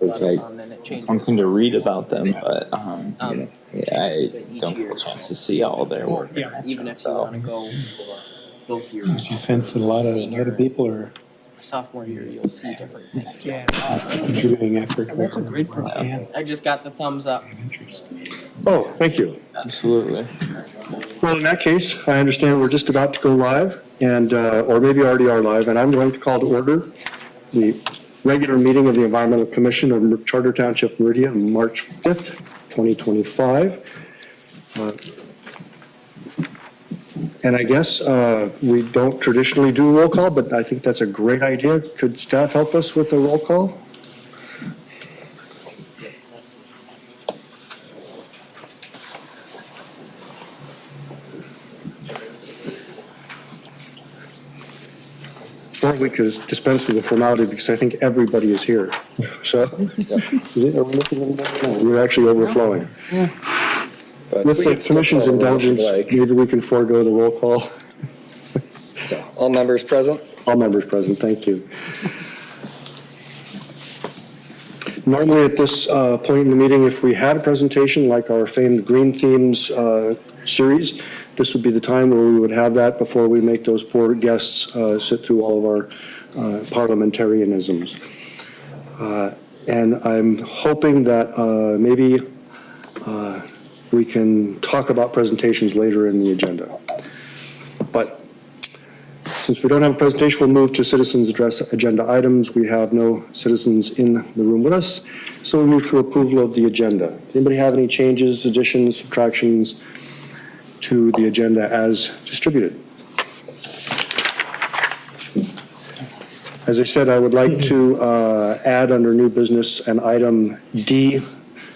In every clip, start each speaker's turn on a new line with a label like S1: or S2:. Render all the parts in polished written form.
S1: It's like something to read about them, but I don't get a chance to see all their work.
S2: Even if you want to go through.
S3: You sense that a lot of people are
S2: Sophomore year, you'll see different things.
S3: yeah, contributing effort.
S4: That's a great program.
S3: Yeah,
S2: I just got the thumbs up.
S3: interest.
S5: Oh, thank you.
S1: Absolutely.
S5: Well, in that case, I understand we're just about to go live, and or maybe already are live, and I'm going to call to order the regular meeting of the Environmental Commission of Charter Township, Meridian, on March 5th, 2025. And I guess we don't traditionally do a roll call, but I think that's a great idea. Could staff help us with a roll call? Or we could dispense with the formality because I think everybody is here. So, are we missing anybody? No, we're actually overflowing.
S6: But
S5: With the commission's indulgence, maybe we can forego the roll call.
S6: So, all members present?
S5: All members present, thank you. Normally at this point in the meeting, if we had a presentation like our famed Green Themes series, this would be the time where we would have that before we make those poor guests sit through all of our parliamentarianisms. And I'm hoping that maybe we can talk about presentations later in the agenda. But since we don't have a presentation, we'll move to citizens address agenda items. We have no citizens in the room with us, so we move to approval of the agenda. Anybody have any changes, additions, subtractions to the agenda as distributed? As I said, I would like to add under new business an item D,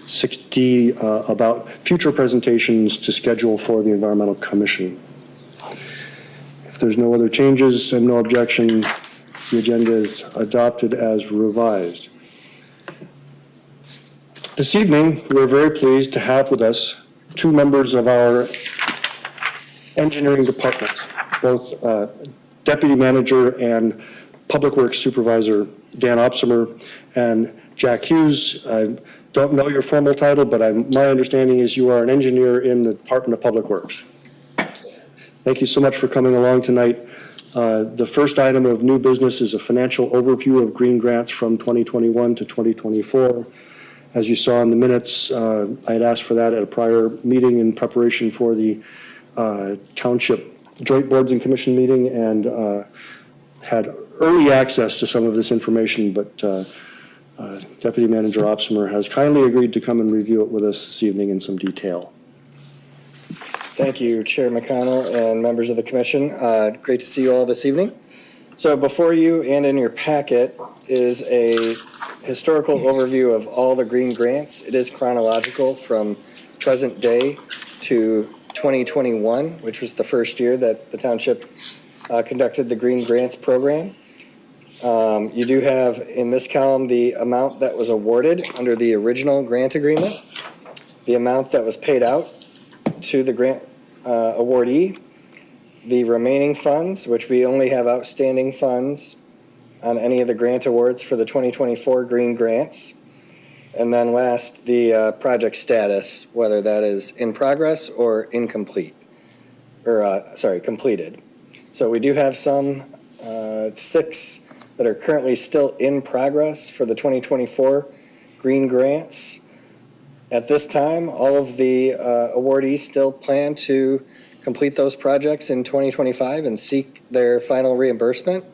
S5: 6D, about future presentations to schedule for the Environmental Commission. If there's no other changes and no objection, the agenda is adopted as revised. This evening, we're very pleased to have with us two members of our engineering department, both Deputy Manager and Public Works Supervisor Dan Opsimer and Jack Hughes. I don't know your formal title, but my understanding is you are an engineer in the Department of Public Works. Thank you so much for coming along tonight. The first item of new business is a financial overview of green grants from 2021 to 2024. As you saw in the minutes, I had asked for that at a prior meeting in preparation for the Township Joint Boards and Commission meeting, and had early access to some of this information, but Deputy Manager Opsimer has kindly agreed to come and review it with us this evening in some detail.
S6: Thank you, Chair McConnell and members of the Commission. Great to see you all this evening. So before you and in your packet is a historical overview of all the green grants. It is chronological from present day to 2021, which was the first year that the Township conducted the Green Grants program. You do have in this column the amount that was awarded under the original grant agreement, the amount that was paid out to the grant awardee, the remaining funds, which we only have outstanding funds on any of the grant awards for the 2024 green grants, and then last, the project status, whether that is in progress or incomplete, or completed. So we do have some 6 that are currently still in progress for the 2024 green grants. At this time, all of the awardees still plan to complete those projects in 2025 and seek their final reimbursement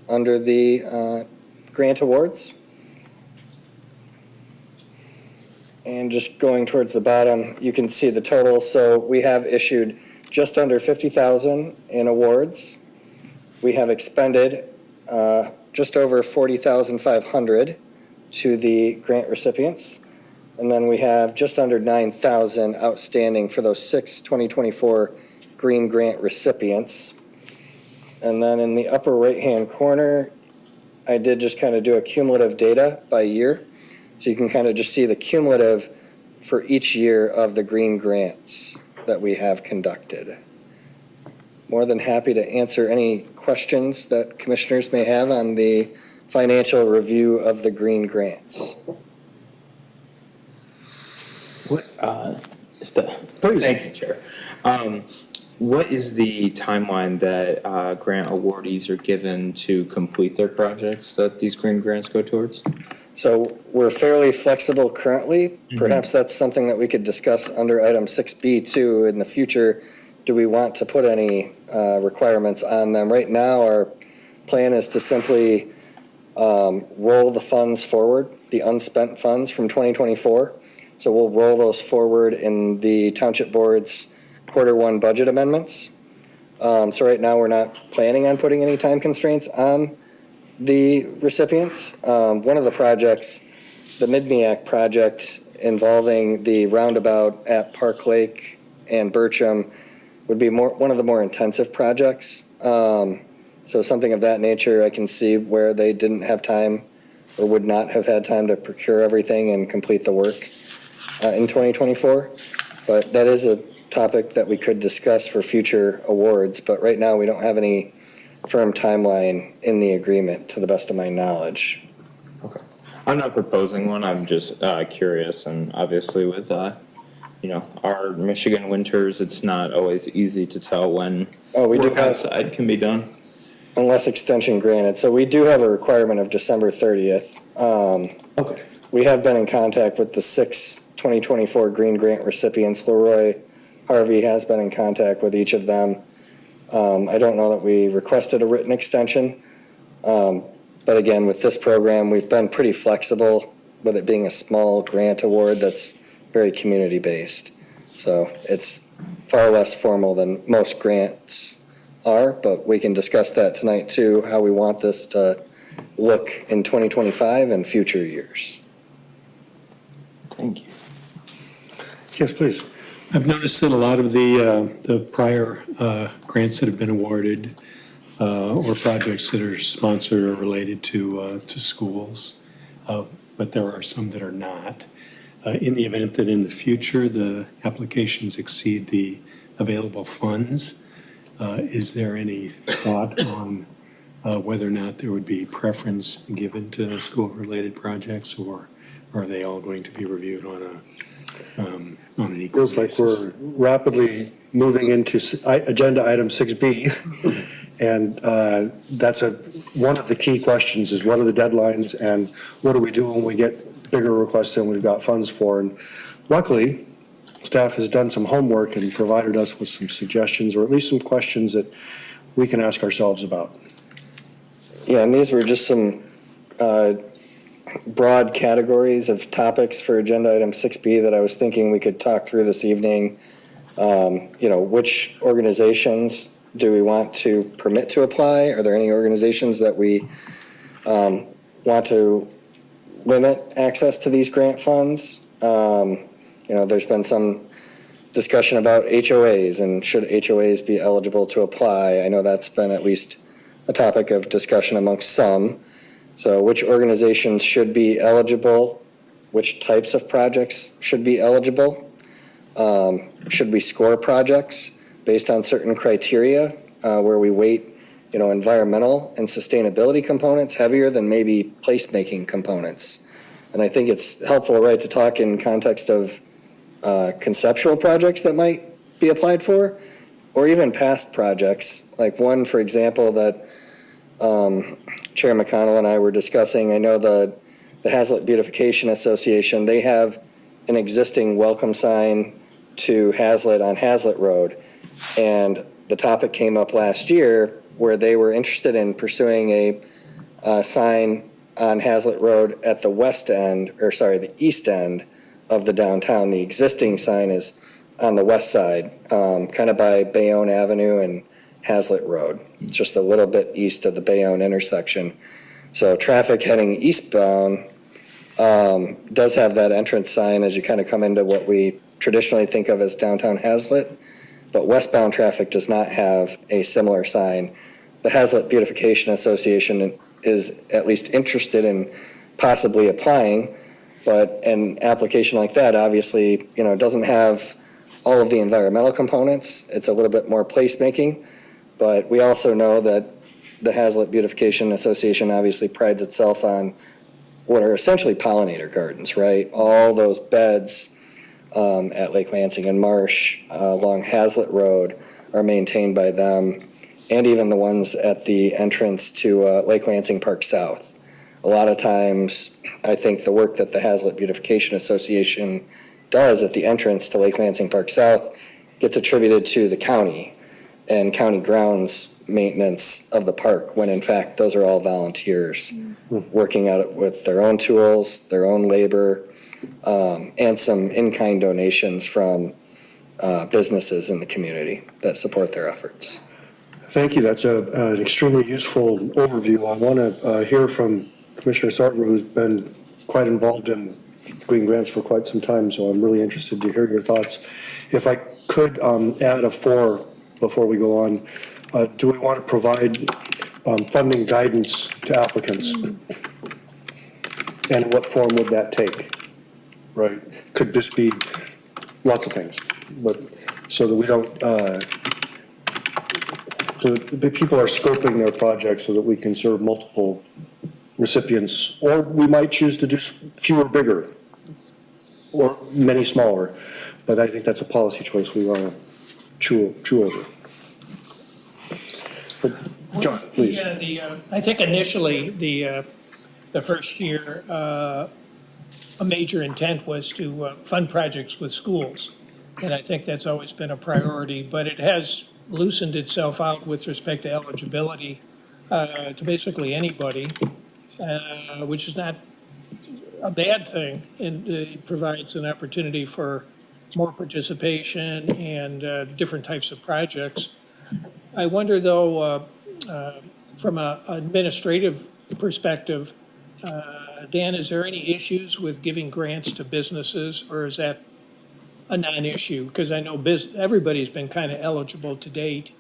S6: under the grant awards. And just going towards the bottom, you can see the total. So we have issued just under $50,000 in awards. We have expended just over $40,500 to the grant recipients. And then we have just under $9,000 outstanding for those 6 2024 green grant recipients. And then in the upper right-hand corner, I did just kind of do a cumulative data by year. So you can kind of just see the cumulative for each year of the green grants that we have conducted. More than happy to answer any questions that commissioners may have on the financial review of the green grants.
S1: What, thank you, Chair. What is the timeline that grant awardees are given to complete their projects that these green grants go towards?
S6: So we're fairly flexible currently. Perhaps that's something that we could discuss under item 6B too in the future. Do we want to put any requirements on them? Right now, our plan is to simply roll the funds forward, the unspent funds from 2024. So we'll roll those forward in the Township Board's Q1 budget amendments. So right now, we're not planning on putting any time constraints on the recipients. One of the projects, the Midmeac project involving the roundabout at Park Lake and Bircham, would be one of the more intensive projects. So something of that nature, I can see where they didn't have time or would not have had time to procure everything and complete the work in 2024. But that is a topic that we could discuss for future awards. But right now, we don't have any firm timeline in the agreement, to the best of my knowledge.
S1: Okay. I'm not proposing one. I'm just curious, and obviously with our Michigan winters, it's not always easy to tell when
S6: We do
S1: work
S6: have,
S1: outside can be done.
S6: unless extension granted. So we do have a requirement of December 30th.
S1: Okay.
S6: We have been in contact with the 2024 Green Grant recipients. Leroy Harvey has been in contact with each of them. I don't know that we requested a written extension. But again, with this program, we've been pretty flexible with it being a small grant award that's very community-based. So it's far less formal than most grants are, but we can discuss that tonight too, how we want this to look in 2025 and future years.
S1: Thank you.
S3: Yes, please. I've noticed that a lot of the prior grants that have been awarded or projects that are sponsored or related to schools, but there are some that are not. In the event that in the future the applications exceed the available funds, is there any thought on whether or not there would be preference given to school-related projects, or are they all going to be reviewed on an equal
S5: Feels like
S3: basis?
S5: we're rapidly moving into agenda item 6B. And that's one of the key questions is what are the deadlines and what do we do when we get bigger requests than we've got funds for? And luckily, staff has done some homework and provided us with some suggestions or at least some questions that we can ask ourselves about.
S6: Yeah, and these were just some broad categories of topics for agenda item 6B that I was thinking we could talk through this evening. Which organizations do we want to permit to apply? Are there any organizations that we want to limit access to these grant funds? There's been some discussion about HOAs and should HOAs be eligible to apply? I know that's been at least a topic of discussion amongst some. So which organizations should be eligible? Which types of projects should be eligible? Should we score projects based on certain criteria where we weight, environmental and sustainability components heavier than maybe placemaking components? And I think it's helpful, right, to talk in context of conceptual projects that might be applied for, or even past projects. Like one, for example, that Chair McConnell and I were discussing. I know the Hazlet Beautification Association, they have an existing welcome sign to Hazlet on Hazlet Road. And the topic came up last year where they were interested in pursuing a sign on Hazlet Road at the the east end of the downtown. The existing sign is on the west side, kind of by Bayonne Avenue and Hazlet Road, just a little bit east of the Bayonne intersection. So traffic heading eastbound does have that entrance sign as you kind of come into what we traditionally think of as downtown Hazlet, but westbound traffic does not have a similar sign. The Hazlet Beautification Association is at least interested in possibly applying, but an application like that obviously, doesn't have all of the environmental components. It's a little bit more placemaking, but we also know that the Hazlet Beautification Association obviously prides itself on what are essentially pollinator gardens, right? All those beds at Lake Lansing and Marsh along Hazlet Road are maintained by them, and even the ones at the entrance to Lake Lansing Park South. A lot of times, I think the work that the Hazlet Beautification Association does at the entrance to Lake Lansing Park South gets attributed to the county and county grounds maintenance of the park, when in fact, those are all volunteers working at it with their own tools, their own labor, and some in-kind donations from businesses in the community that support their efforts.
S5: Thank you. That's an extremely useful overview. I want to hear from Commissioner Sarver, who's been quite involved in green grants for quite some time, so I'm really interested to hear your thoughts. If I could add a 4 before we go on, do we want to provide funding guidance to applicants? And what form would that take? Right? Could this be lots of things, but so that we don't, so that people are scoping their projects so that we can serve multiple recipients, or we might choose to do fewer bigger, or many smaller, but I think that's a policy choice we want to chew over. But John, please.
S4: Yeah, I think initially, the first year, a major intent was to fund projects with schools. And I think that's always been a priority, but it has loosened itself out with respect to eligibility to basically anybody, which is not a bad thing. And it provides an opportunity for more participation and different types of projects. I wonder though, from an administrative perspective, Dan, is there any issues with giving grants to businesses, or is that a non-issue? Because I know everybody's been kind of eligible to date.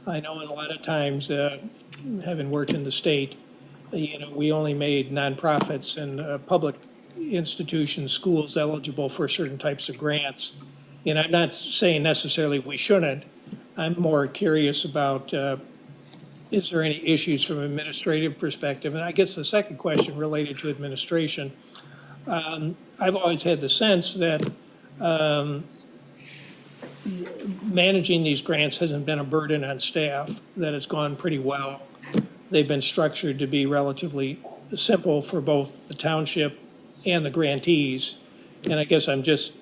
S4: I know in a lot of times, having worked in the state, we only made nonprofits and public institutions, schools eligible for certain types of grants. And I'm not saying necessarily we shouldn't. I'm more curious about, is there any issues from an administrative perspective? And I guess the second question related to administration, I've always had the sense that managing these grants hasn't been a burden on staff, that it's gone pretty well. They've been structured to be relatively simple for both the township and the grantees. And I guess I'm just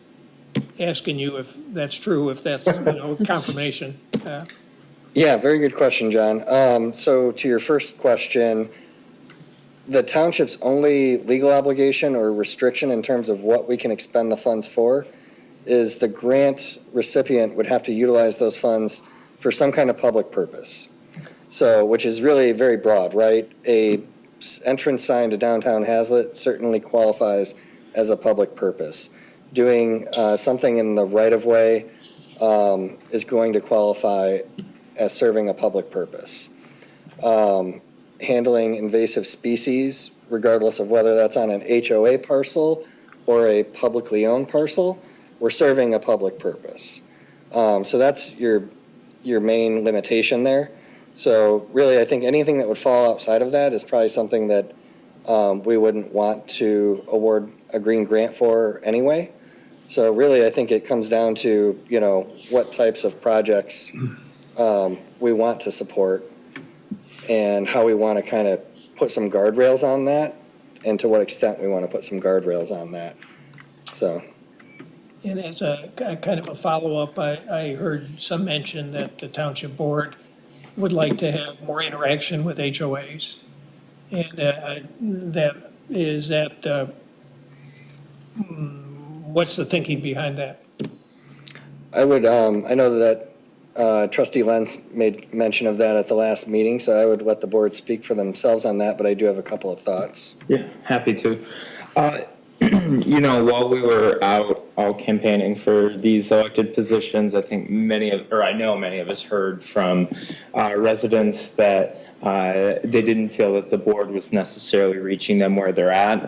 S4: asking you if that's true, if that's, confirmation.
S6: Yeah, very good question, John. So to your first question, the township's only legal obligation or restriction in terms of what we can expend the funds for is the grant recipient would have to utilize those funds for some kind of public purpose. So, which is really very broad, right? A entrance sign to downtown Hazlet certainly qualifies as a public purpose. Doing something in the right-of-way is going to qualify as serving a public purpose. Handling invasive species, regardless of whether that's on an HOA parcel or a publicly owned parcel, we're serving a public purpose. So that's your main limitation there. So really, I think anything that would fall outside of that is probably something that we wouldn't want to award a green grant for anyway. So really, I think it comes down to, what types of projects we want to support and how we want to kind of put some guardrails on that, and to what extent we want to put some guardrails on that. So.
S4: And as a kind of a follow-up, I heard some mention that the township board would like to have more interaction with HOAs. And what's the thinking behind that?
S6: I would, I know that Trustee Lenz made mention of that at the last meeting, so I would let the board speak for themselves on that, but I do have a couple of thoughts.
S1: Yeah, happy to. While we were out all campaigning for these elected positions, I think I know many of us heard from residents that they didn't feel that the board was necessarily reaching them where they're at,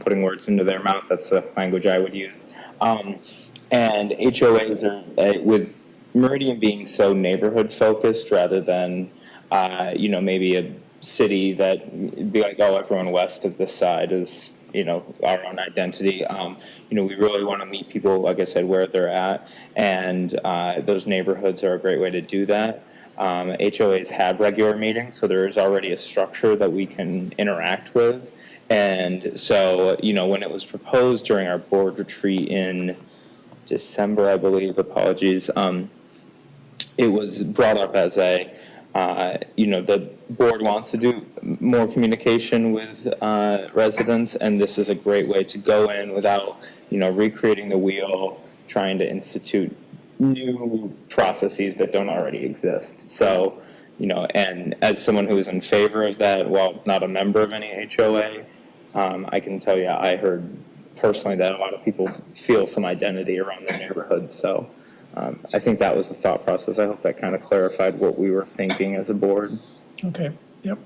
S1: putting words into their mouth. That's the language I would use. And HOAs are, with Meridian being so neighborhood focused rather than, maybe a city that would be like, oh, everyone west of this side is, our own identity. We really want to meet people, like I said, where they're at, and those neighborhoods are a great way to do that. HOAs have regular meetings, so there is already a structure that we can interact with. And so, when it was proposed during our board retreat in December, I believe, apologies, it was brought up as the board wants to do more communication with residents, and this is a great way to go in without, recreating the wheel, trying to institute new processes that don't already exist. So, and as someone who is in favor of that, while not a member of any HOA, I can tell you, I heard personally that a lot of people feel some identity around their neighborhoods. So I think that was the thought process. I hope that kind of clarified what we were thinking as a board.
S4: Okay, yep.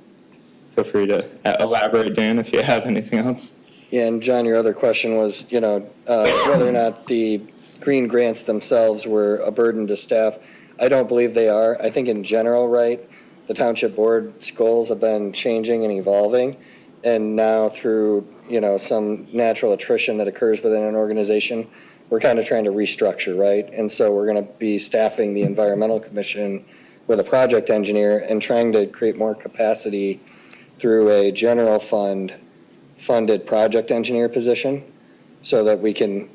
S1: Feel free to elaborate, Dan, if you have anything else.
S6: Yeah, and John, your other question was, whether or not the green grants themselves were a burden to staff. I don't believe they are. I think in general, right, the township board's goals have been changing and evolving. And now through, some natural attrition that occurs within an organization, we're kind of trying to restructure, right? And so we're going to be staffing the environmental commission with a project engineer and trying to create more capacity through a general funded project engineer position so that we can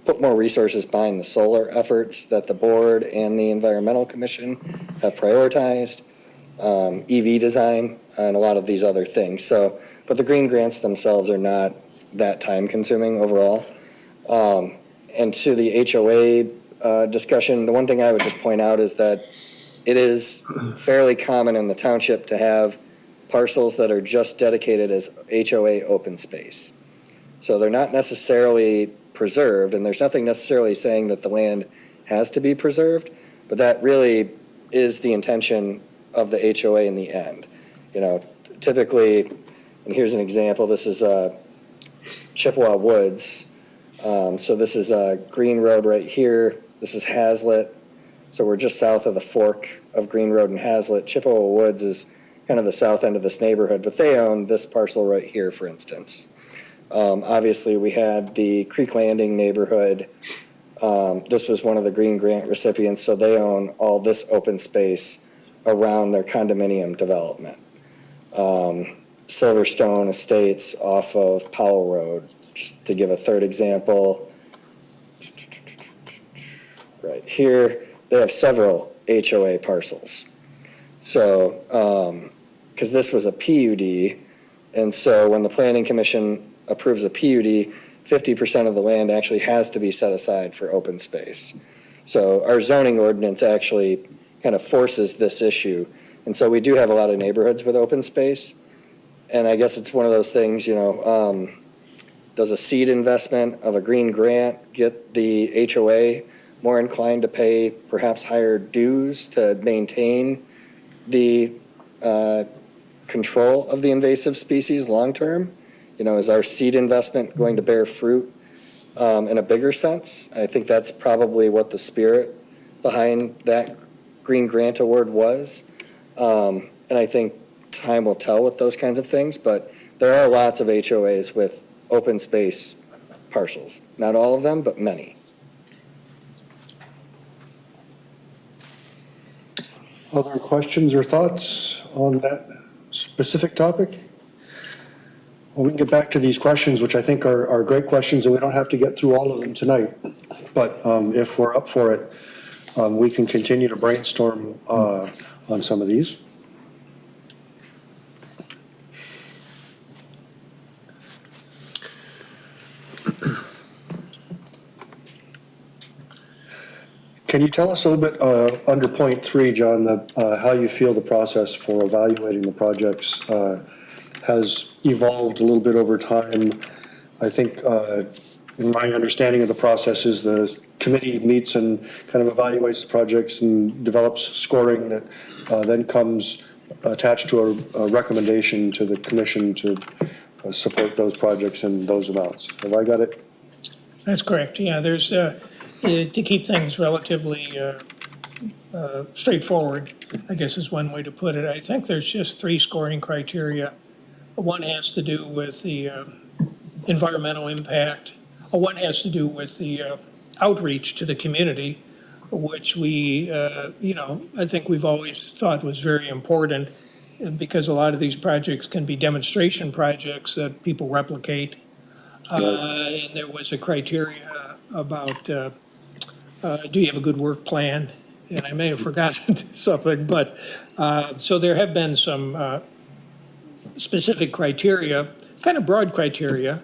S6: put more resources behind the solar efforts that the board and the environmental commission have prioritized, EV design, and a lot of these other things. So, but the green grants themselves are not that time consuming overall. And to the HOA discussion, the one thing I would just point out is that it is fairly common in the township to have parcels that are just dedicated as HOA open space. So they're not necessarily preserved, and there's nothing necessarily saying that the land has to be preserved, but that really is the intention of the HOA in the end. Typically, and here's an example, this is Chippewa Woods. So this is Green Road right here. This is Hazlitt. So we're just south of the fork of Green Road and Hazlitt. Chippewa Woods is kind of the south end of this neighborhood, but they own this parcel right here, for instance. Obviously, we had the Creek Landing neighborhood. This was one of the Green Grant recipients, so they own all this open space around their condominium development. Silverstone Estates off of Powell Road, just to give a third example. Right here, they have several HOA parcels. So, because this was a PUD, and so when the Planning Commission approves a PUD, 50% of the land actually has to be set aside for open space. So our zoning ordinance actually kind of forces this issue. And so we do have a lot of neighborhoods with open space. And I guess it's one of those things, does a seed investment of a green grant get the HOA more inclined to pay perhaps higher dues to maintain the control of the invasive species long-term? Is our seed investment going to bear fruit in a bigger sense? I think that's probably what the spirit behind that green grant award was. And I think time will tell with those kinds of things, but there are lots of HOAs with open space parcels. Not all of them, but many.
S5: Other questions or thoughts on that specific topic? Well, we can get back to these questions, which I think are great questions, and we don't have to get through all of them tonight. But if we're up for it, we can continue to brainstorm on some of these. Can you tell us a little bit under point 3, John, how you feel the process for evaluating the projects has evolved a little bit over time? I think in my understanding of the process is the committee meets and kind of evaluates the projects and develops scoring that then comes attached to a recommendation to the commission to support those projects and those amounts. Have I got it?
S4: That's correct, yeah, there's, to keep things relatively straightforward, I guess is one way to put it. I think there's just 3 scoring criteria. One has to do with the environmental impact. One has to do with the outreach to the community, which we, I think we've always thought was very important, because a lot of these projects can be demonstration projects that people replicate. And there was a criteria about, do you have a good work plan? And I may have forgotten something, but, so there have been some specific criteria, kind of broad criteria,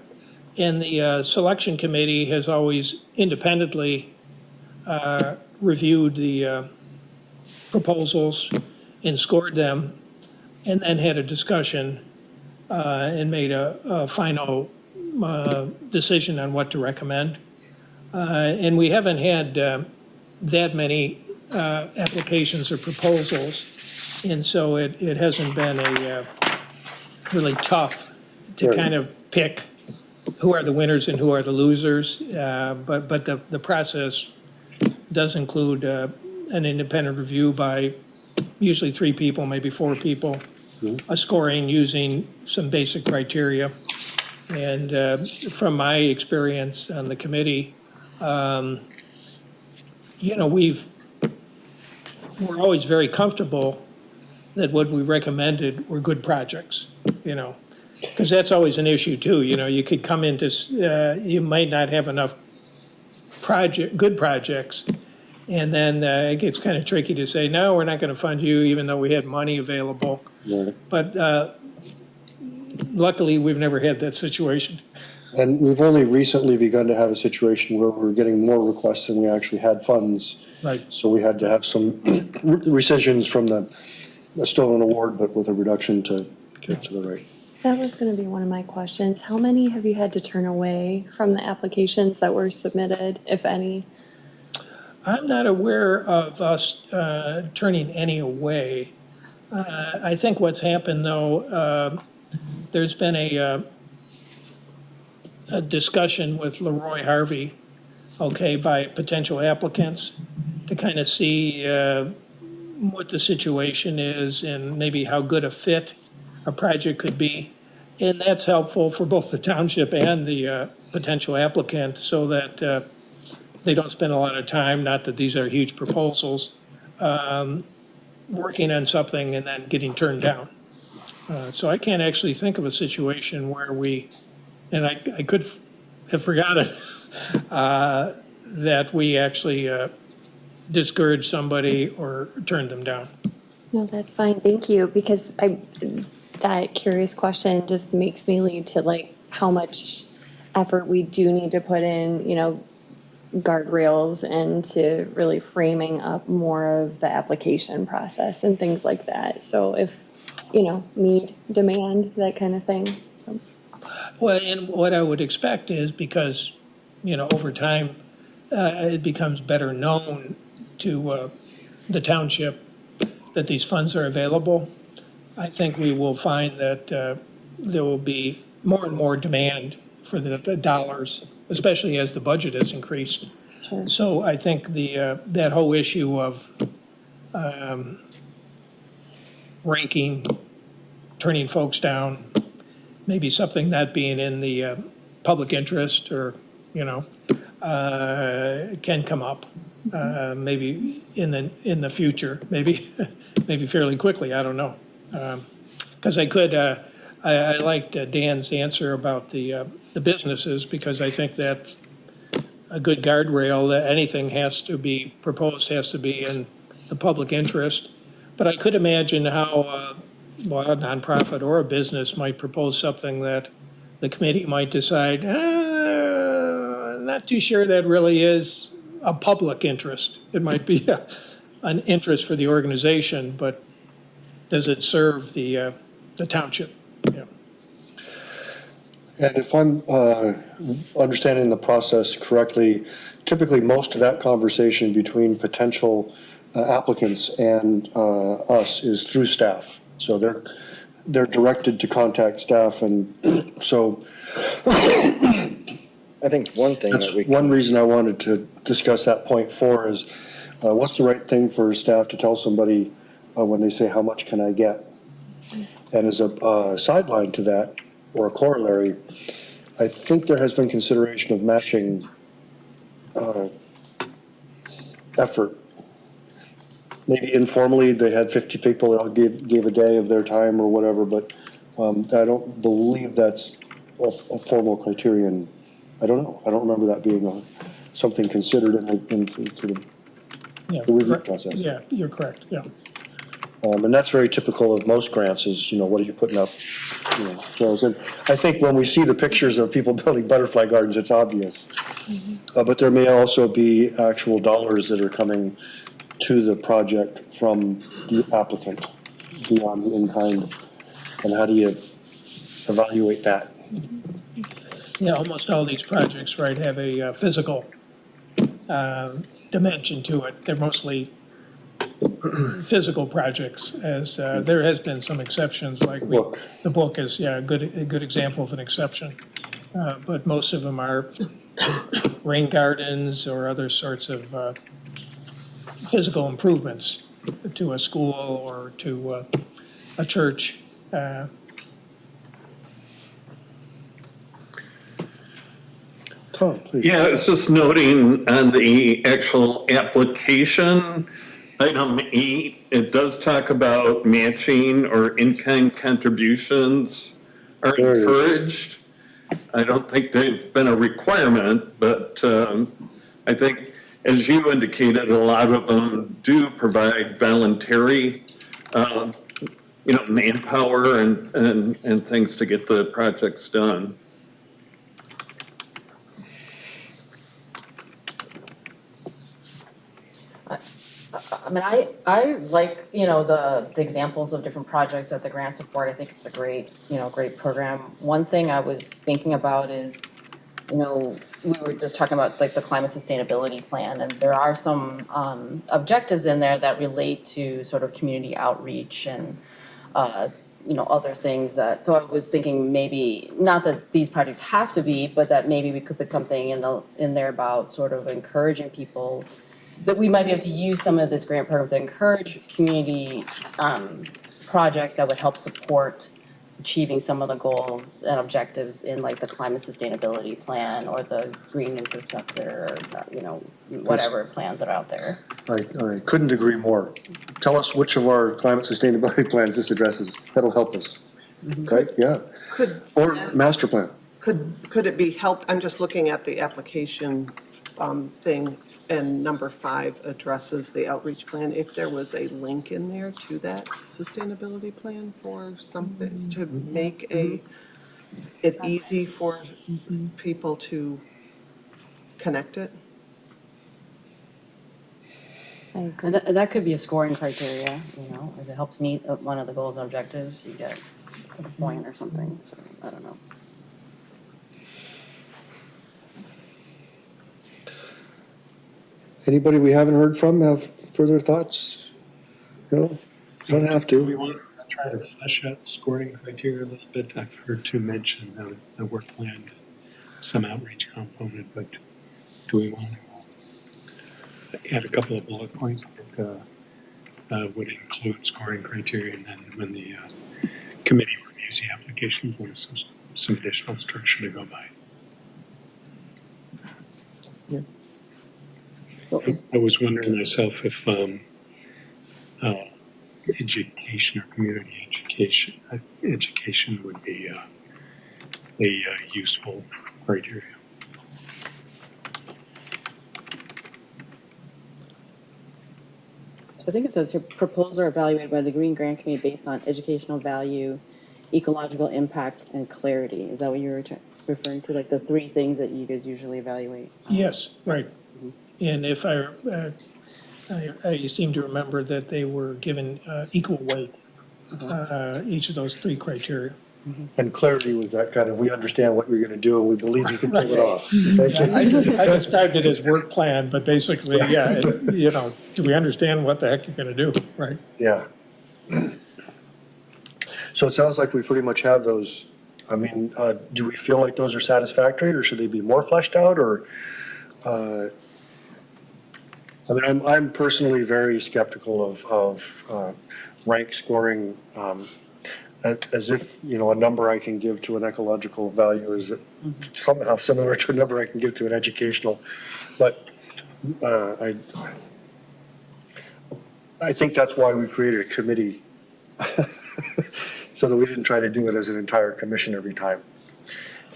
S4: and the selection committee has always independently reviewed the proposals and scored them, and then had a discussion and made a final decision on what to recommend. And we haven't had that many applications or proposals, and so it hasn't been a really tough to kind of pick who are the winners and who are the losers. But the process does include an independent review by usually 3 people, maybe 4 people, a scoring using some basic criteria. And from my experience on the committee, we're always very comfortable that what we recommended were good projects, because that's always an issue too. You could come into, you might not have enough good projects, and then it gets kind of tricky to say, no, we're not going to fund you, even though we had money available.
S5: Right.
S4: But luckily, we've never had that situation.
S5: And we've only recently begun to have a situation where we're getting more requests than we actually had funds.
S4: Right.
S5: So we had to have some rescissions from still an award, but with a reduction to get to the rate.
S7: That was going to be one of my questions. How many have you had to turn away from the applications that were submitted, if any?
S4: I'm not aware of us turning any away. I think what's happened, though, there's been a discussion with Leroy Harvey, by potential applicants to kind of see what the situation is and maybe how good a fit a project could be. And that's helpful for both the township and the potential applicant, so that they don't spend a lot of time, not that these are huge proposals, working on something and then getting turned down. So I can't actually think of a situation where and I could have forgotten, that we actually discouraged somebody or turned them down.
S7: No, that's fine. Thank you. Because that curious question just makes me lead to how much effort we do need to put in, guardrails and to really framing up more of the application process and things like that. So if, need, demand, that kind of thing. So.
S4: Well, and what I would expect is, because, over time, it becomes better known to the township that these funds are available, I think we will find that there will be more and more demand for the dollars, especially as the budget has increased.
S7: Sure.
S4: So I think that whole issue of ranking, turning folks down, maybe something not being in the public interest, or, can come up maybe in the future, maybe fairly quickly, I don't know. Because I liked Dan's answer about the businesses, because I think that a good guardrail, that anything has to be proposed has to be in the public interest. But I could imagine how, a nonprofit or a business might propose something that the committee might decide, not too sure that really is a public interest. It might be an interest for the organization, but does it serve the township? Yeah.
S5: And if I'm understanding the process correctly, typically most of that conversation between potential applicants and us is through staff. So they're directed to contact staff, and so
S6: I think one thing
S5: that's
S6: that we.
S5: one reason I wanted to discuss that point 4 is what's the right thing for staff to tell somebody when they say, how much can I get? And as a sideline to that, or a corollary, I think there has been consideration of matching effort. Maybe informally, they had 50 people that gave a day of their time or whatever, but I don't believe that's a formal criterion. I don't know. I don't remember that being something considered in sort of
S4: Yeah,
S5: the review
S4: correct.
S5: process.
S4: Yeah, you're correct, yeah.
S5: And that's very typical of most grants is, what are you putting up? So I think when we see the pictures of people building butterfly gardens, it's obvious. But there may also be actual dollars that are coming to the project from the applicant beyond the in-kind. And how do you evaluate that?
S4: Yeah, almost all these projects, right, have a physical dimension to it. They're mostly physical projects, as there has been some exceptions, like
S5: Book.
S4: the book is, yeah, a good example of an exception. But most of them are rain gardens or other sorts of physical improvements to a school or to a church.
S5: Tom, please.
S8: Yeah, it's just noting on the actual application, item 8, it does talk about matching or in-kind contributions are
S5: There it is.
S8: encouraged. I don't think they've been a requirement, but I think, as you indicated, a lot of them do provide voluntary, manpower and things to get the projects done.
S9: I mean, I like, the examples of different projects that the grant support. I think it's a great program. One thing I was thinking about is, we were just talking about like the climate sustainability plan, and there are some objectives in there that relate to sort of community outreach and, other things so I was thinking maybe, not that these projects have to be, but that maybe we could put something in there about sort of encouraging people, that we might be able to use some of this grant program to encourage community projects that would help support achieving some of the goals and objectives in like the climate sustainability plan or the green infrastructure, or, whatever plans that are out there.
S5: I couldn't agree more. Tell us which of our climate sustainability plans this addresses. That'll help us. Right? Yeah. Or master plan.
S10: Could it be helped, I'm just looking at the application thing, and number 5 addresses the outreach plan. If there was a link in there to that sustainability plan for something, to make it easy for people to connect it?
S7: I agree.
S9: And that could be a scoring criteria, if it helps meet one of the goals and objectives, you get a point or something, so I don't know.
S5: Anybody we haven't heard from have further thoughts? No? Don't have
S3: Do we
S5: to.
S3: want to try to flesh out scoring criteria a little bit? I've heard two mention the work plan, some outreach component, but do we want to add a couple of bullet points that would include scoring criteria, and then when the committee reviews the applications, then some additional structure to go by?
S9: So
S3: I was wondering myself if education or community education would be a useful criteria.
S9: I think it says here, proposals are evaluated by the Green Grant Committee based on educational value, ecological impact, and clarity. Is that what you were referring to, like the 3 things that you guys usually evaluate?
S4: Yes, right. And if I seem to remember that they were given equal weight, each of those 3 criteria.
S5: And clarity was that kind of, we understand what you're going to do and we believe you can pull it off.
S4: I described it as work plan, but basically, yeah, do we understand what the heck you're going to do, right?
S5: Yeah. So it sounds like we pretty much have those. I mean, do we feel like those are satisfactory or should they be more fleshed out or? I mean, I'm personally very skeptical of rank scoring as if, a number I can give to an ecological value is somehow similar to a number I can give to an educational. But I think that's why we created a committee, so that we didn't try to do it as an entire commission every time.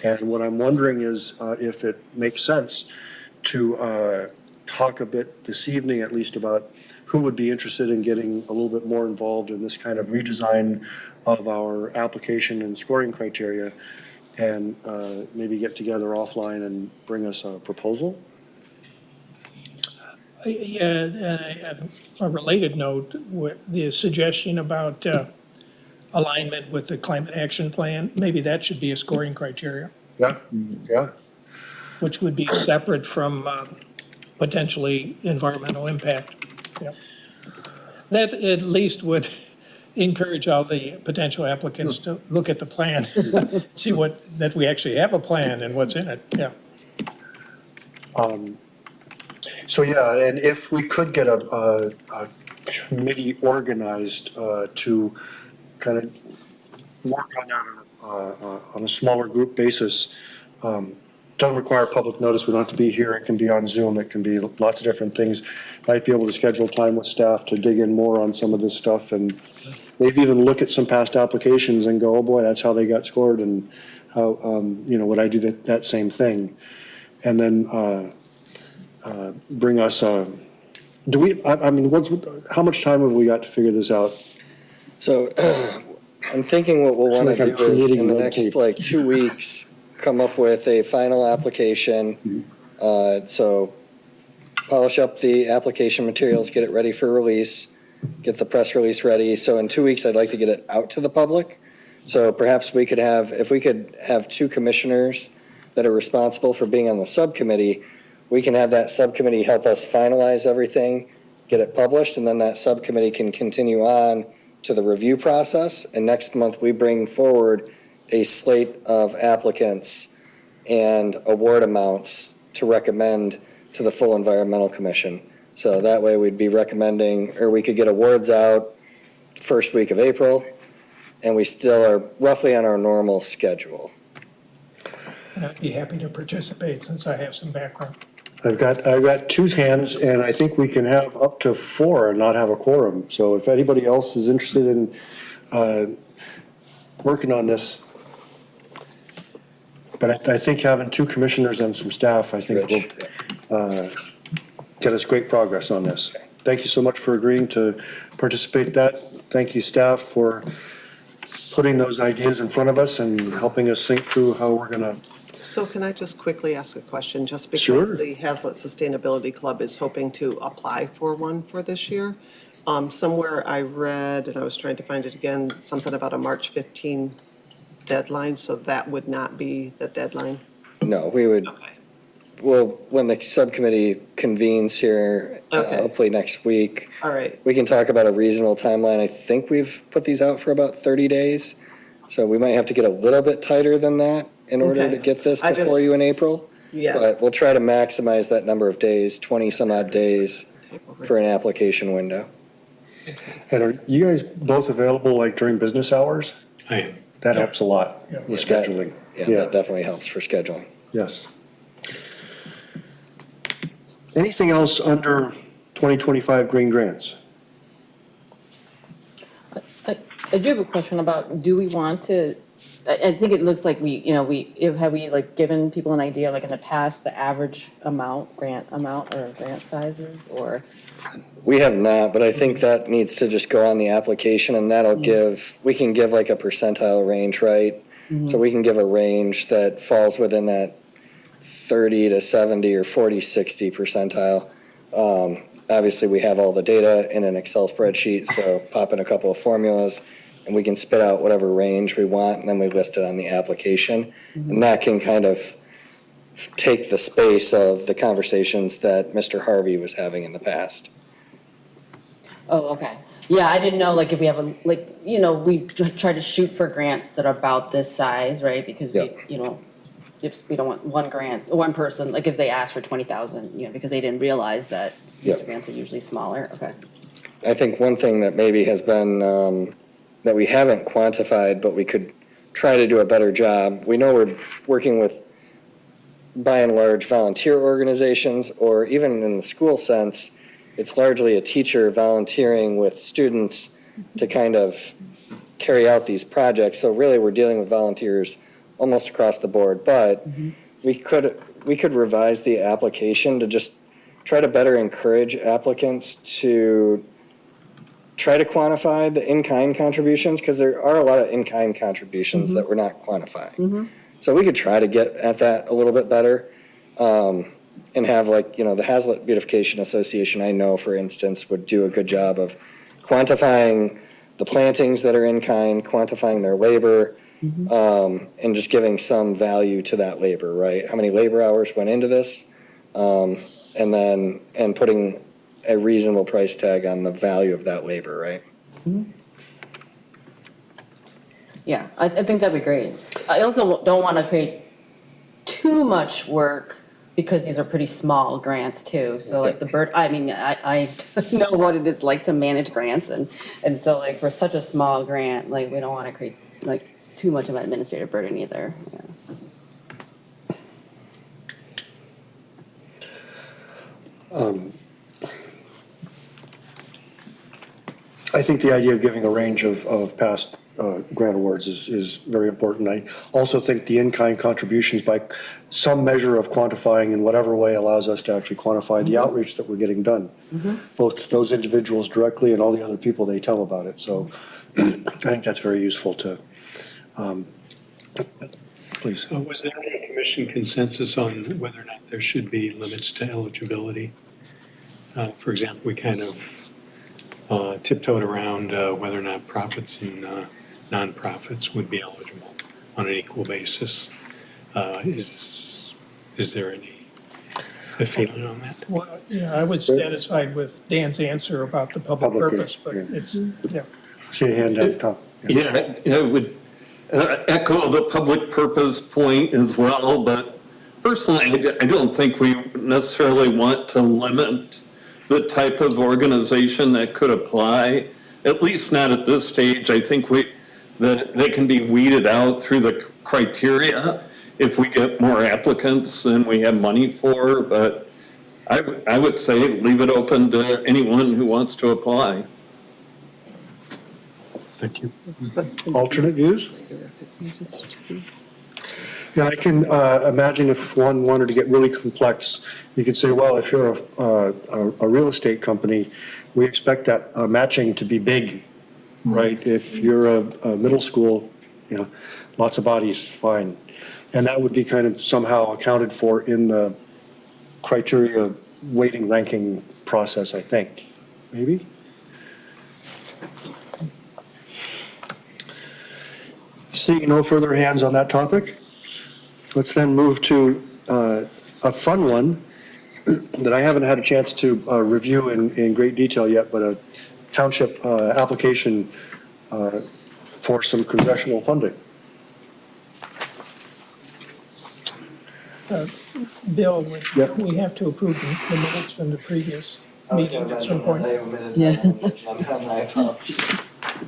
S5: And what I'm wondering is if it makes sense to talk a bit this evening, at least, about who would be interested in getting a little bit more involved in this kind of redesign of our application and scoring criteria, and maybe get together offline and bring us a proposal.
S4: Yeah, and a related note, the suggestion about alignment with the climate action plan, maybe that should be a scoring criteria,
S5: Yeah, yeah.
S4: which would be separate from potentially environmental impact. Yeah. That at least would encourage all the potential applicants to look at the plan, see that we actually have a plan and what's in it, yeah.
S5: So, yeah, and if we could get a committee organized to kind of work on that on a smaller group basis, doesn't require public notice, we don't have to be here, it can be on Zoom, it can be lots of different things. Might be able to schedule time with staff to dig in more on some of this stuff, and maybe even look at some past applications and go, oh boy, that's how they got scored, and how, would I do that same thing? And then bring us, do we, how much time have we got to figure this out?
S6: So I'm thinking what we'll want
S5: It's
S6: to
S5: like
S6: do
S5: I'm
S6: is
S5: creating
S6: in the
S5: red
S6: next
S5: tape.
S6: 2 weeks, come up with a final application. So polish up the application materials, get it ready for release, get the press release ready. So in 2 weeks, I'd like to get it out to the public. So perhaps we could have, if we could have 2 commissioners that are responsible for being on the subcommittee, we can have that subcommittee help us finalize everything, get it published, and then that subcommittee can continue on to the review process. And next month, we bring forward a slate of applicants and award amounts to recommend to the full Environmental Commission. So that way we'd be recommending, or we could get awards out first week of April, and we still are roughly on our normal schedule.
S4: And I'd be happy to participate since I have some background.
S5: I've got 2 hands, and I think we can have up to 4 and not have a quorum. So if anybody else is interested in working on this, but I think having 2 commissioners and some staff, I think will get us great progress on this. Thank you so much for agreeing to participate in that. Thank you, staff, for putting those ideas in front of us and helping us think through how we're going to.
S10: So can I just quickly ask a question, just because
S5: Sure.
S10: the Hazlet Sustainability Club is hoping to apply for one for this year? Somewhere I read, and I was trying to find it again, something about a March 15 deadline, so that would not be the deadline?
S6: No, we would,
S10: Okay.
S6: well, when the subcommittee convenes here,
S10: Okay.
S6: hopefully next week,
S10: All right.
S6: we can talk about a reasonable timeline. I think we've put these out for about 30 days. So we might have to get a little bit tighter than that in order
S10: Okay.
S6: to get this
S10: I
S6: before
S10: just-
S6: you in April.
S10: Yeah.
S6: But we'll try to maximize that number of days, 20 some odd days for an application window.
S5: And are you guys both available like during business hours?
S3: I am.
S5: That helps a lot
S4: Yeah.
S5: with scheduling.
S6: Yeah, that definitely helps for scheduling.
S5: Yes. Anything else under 2025 green grants?
S9: I do have a question about, do we want to, I think it looks like have we like given people an idea, like in the past, the average grant amount or grant sizes, or?
S6: We have not, but I think that needs to just go on the application, and that'll we can give like a percentile range, right? So we can give a range that falls within that 30 to 70 or 40, 60 percentile. Obviously, we have all the data in an Excel spreadsheet, so pop in a couple of formulas, and we can spit out whatever range we want, and then we list it on the application. And that can kind of take the space of the conversations that Mr. Harvey was having in the past.
S9: Oh, okay. Yeah, I didn't know, like, if we have we try to shoot for grants that are about this size, right? Because
S6: Yep.
S9: if we don't want one person, like if they ask for 20,000, because they didn't realize that these
S6: Yep.
S9: grants are usually smaller, okay.
S6: I think one thing that maybe has been that we haven't quantified, but we could try to do a better job. We know we're working with, by and large, volunteer organizations, or even in the school sense, it's largely a teacher volunteering with students to kind of carry out these projects. So really, we're dealing with volunteers almost across the board. But we could revise the application to just try to better encourage applicants to try to quantify the in-kind contributions, because there are a lot of in-kind contributions that we're not quantifying. So we could try to get at that a little bit better, and have, like, you know, the Hazlet Beautification Association, I know, for instance, would do a good job of quantifying the plantings that are in-kind, quantifying their labor, and just giving some value to that labor, right? How many labor hours went into this? And putting a reasonable price tag on the value of that labor, right?
S9: Yeah, I think that'd be great. I also don't want to create too much work because these are pretty small grants too. So like I know what it is like to manage grants, and so like for such a small grant, like we don't want to create like too much of an administrative burden either. Yeah.
S5: I think the idea of giving a range of past grant awards is very important. I also think the in-kind contributions, by some measure of quantifying in whatever way, allows us to actually quantify the outreach that we're getting done, both to those individuals directly and all the other people they tell about it. So I think that's very useful to, please.
S3: Was there any commission consensus on whether or not there should be limits to eligibility? For example, we kind of tiptoed around whether or not profits and nonprofits would be eligible on an equal basis. Is there any feeling on that?
S4: Well, yeah, I was satisfied with Dan's answer about the public
S5: Public,
S4: purpose, but
S5: yeah.
S4: it's, yeah.
S5: See a hand at the top.
S8: Yeah, I would echo the public purpose point as well, but personally, I don't think we necessarily want to limit the type of organization that could apply, at least not at this stage. I think that they can be weeded out through the criteria if we get more applicants than we have money for, but I would say leave it open to anyone who wants to apply.
S3: Thank you.
S5: Alternate views? Yeah, I can imagine if one wanted to get really complex, you could say, well, if you're a real estate company, we expect that matching to be big, right? If you're a middle school, you know, lots of bodies, fine. And that would be kind of somehow accounted for in the criteria weighting ranking process, I think. Maybe? Seeing no further hands on that topic, let's then move to a fun one that I haven't had a chance to review in great detail yet, but a township application for some congressional funding.
S4: Bill,
S5: Yeah.
S4: we have to approve the minutes from the previous meeting at some point.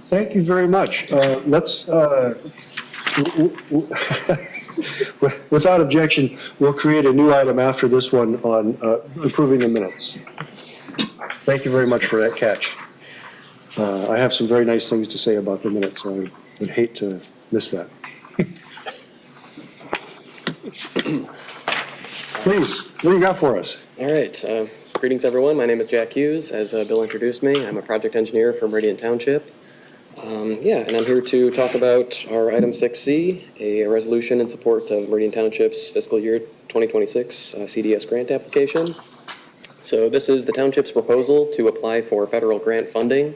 S5: Thank you very much. Let's, without objection, we'll create a new item after this one on approving the minutes. Thank you very much for that catch. I have some very nice things to say about the minutes. I would hate to miss that. Please, what do you got for us?
S11: All right. Greetings, everyone. My name is Jack Hughes. As Bill introduced me, I'm a project engineer for Meridian Township. And I'm here to talk about our item 6C, a resolution in support of Meridian Township's fiscal year 2026 CDS grant application. So this is the township's proposal to apply for federal grant funding.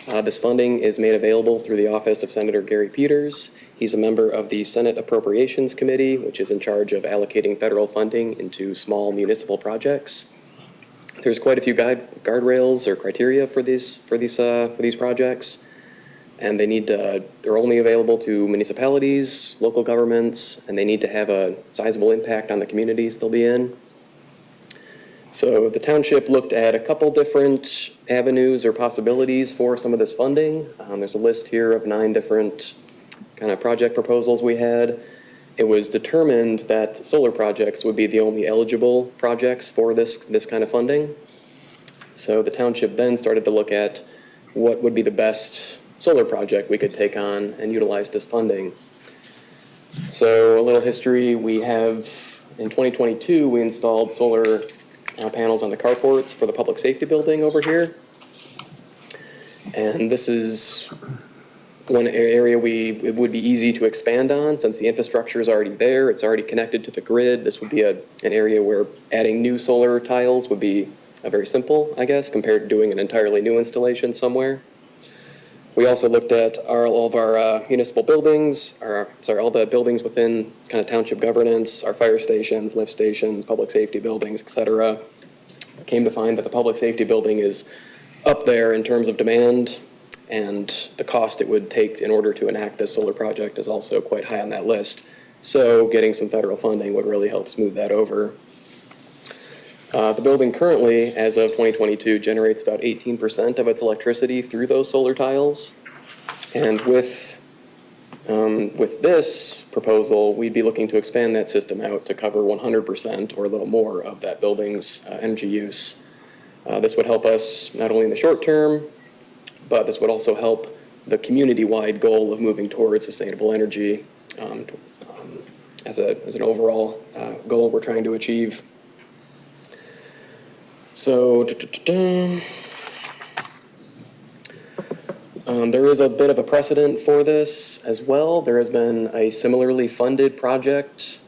S11: This funding is made available through the office of Senator Gary Peters. He's a member of the Senate Appropriations Committee, which is in charge of allocating federal funding into small municipal projects. There's quite a few guardrails or criteria for these projects, and they're only available to municipalities, local governments, and they need to have a sizable impact on the communities they'll be in. So the township looked at a couple different avenues or possibilities for some of this funding. There's a list here of 9 different kind of project proposals we had. It was determined that solar projects would be the only eligible projects for this kind of funding. So the township then started to look at what would be the best solar project we could take on and utilize this funding. So a little history, we have, in 2022, we installed solar panels on the carports for the public safety building over here. And this is one area it would be easy to expand on since the infrastructure is already there. It's already connected to the grid. This would be an area where adding new solar tiles would be very simple, I guess, compared to doing an entirely new installation somewhere. We also looked at all of our municipal buildings, all the buildings within kind of township governance, our fire stations, lift stations, public safety buildings, et cetera. Came to find that the public safety building is up there in terms of demand, and the cost it would take in order to enact this solar project is also quite high on that list. So getting some federal funding would really help smooth that over. The building currently, as of 2022, generates about 18% of its electricity through those solar tiles. And with this proposal, we'd be looking to expand that system out to cover 100% or a little more of that building's energy use. This would help us not only in the short term, but this would also help the community-wide goal of moving towards sustainable energy as an overall goal we're trying to achieve. So, there is a bit of a precedent for this as well. There has been a similarly funded project,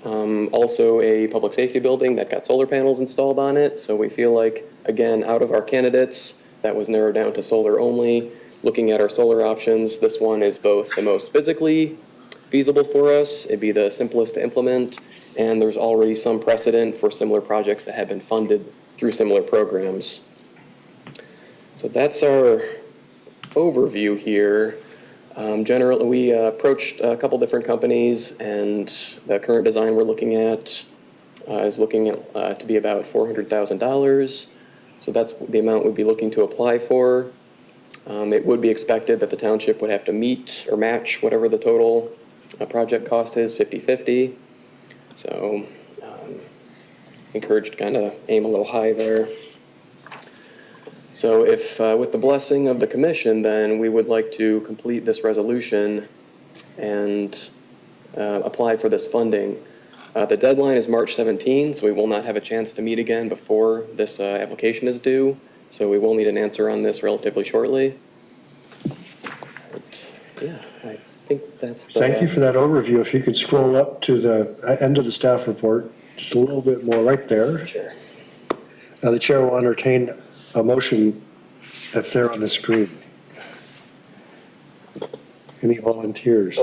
S11: also a public safety building that got solar panels installed on it. So we feel like, again, out of our candidates, that was narrowed down to solar only. Looking at our solar options, this one is both the most physically feasible for us, it'd be the simplest to implement, and there's already some precedent for similar projects that have been funded through similar programs. So that's our overview here. Generally, we approached a couple different companies, and the current design we're looking at is looking at to be about $400,000. So that's the amount we'd be looking to apply for. It would be expected that the township would have to meet or match whatever the total project cost is, 50-50. So encouraged to kind of aim a little high there. So if, with the blessing of the commission, then we would like to complete this resolution and apply for this funding. The deadline is March 17, so we will not have a chance to meet again before this application is due. So we will need an answer on this relatively shortly. But, yeah, I think that's the...
S5: Thank you for that overview. If you could scroll up to the end of the staff report, just a little bit more right there.
S11: Sure.
S5: The chair will entertain a motion that's there on the screen. Any volunteers?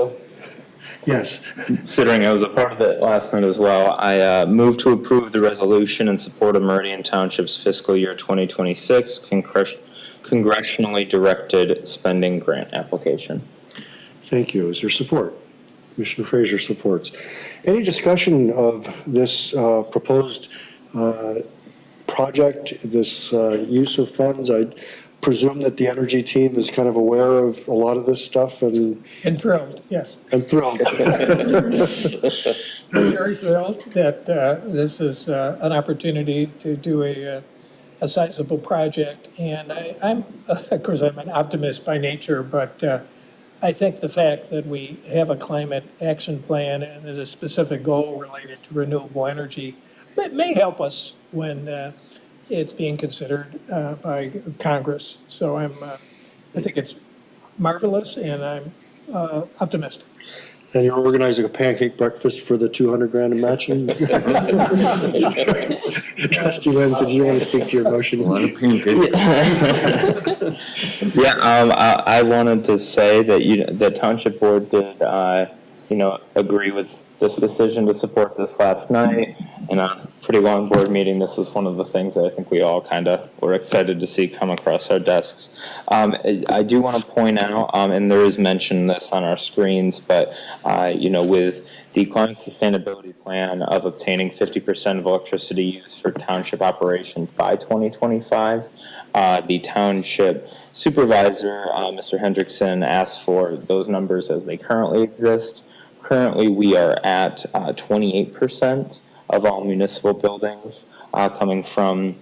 S5: Yes.
S1: Considering I was a part of it last night as well, I move to approve the resolution in support of Meridian Township's fiscal year 2026 congressionally directed spending grant application.
S5: Thank you. Is there support? Commissioner Frazier supports. Any discussion of this proposed project, this use of funds? I presume that the energy team is kind of aware of a lot of this stuff and
S4: Enthralled, yes.
S5: thrilled.
S4: Very thrilled that this is an opportunity to do a sizable project. And I'm, of course, I'm an optimist by nature, but I think the fact that we have a climate action plan and there's a specific goal related to renewable energy, it may help us when it's being considered by Congress. So I think it's marvelous, and I'm optimistic.
S5: And you're organizing a pancake breakfast for the 200 grand in matching? Trustee Lenz, did you want to speak to your motion?
S8: A lot of pancakes.
S1: Yeah, I wanted to say that the township board did, agree with this decision to support this last night, and pretty long board meeting, this was one of the things that I think we all kind of were excited to see come across our desks. I do want to point out, and there is mention this on our screens, but, with the climate sustainability plan of obtaining 50% of electricity used for township operations by 2025, the township supervisor, Mr. Hendrickson, asked for those numbers as they currently exist. Currently, we are at 28% of all municipal buildings coming from,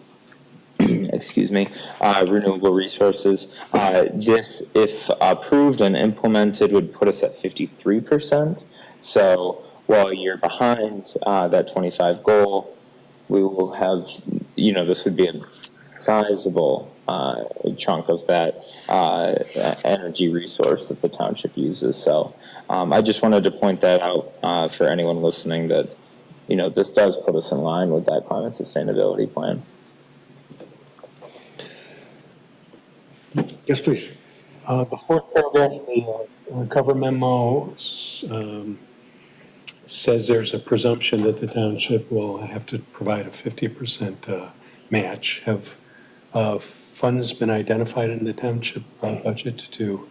S1: renewable resources. This, if approved and implemented, would put us at 53%. So while a year behind that 25 goal, we will have, this would be a sizable chunk of that energy resource that the township uses. So I just wanted to point that out for anyone listening that, this does put us in line with that climate sustainability plan.
S5: Yes, please.
S3: The fourth paragraph, the cover memo says there's a presumption that the township will have to provide a 50% match. Have funds been identified in the township budget to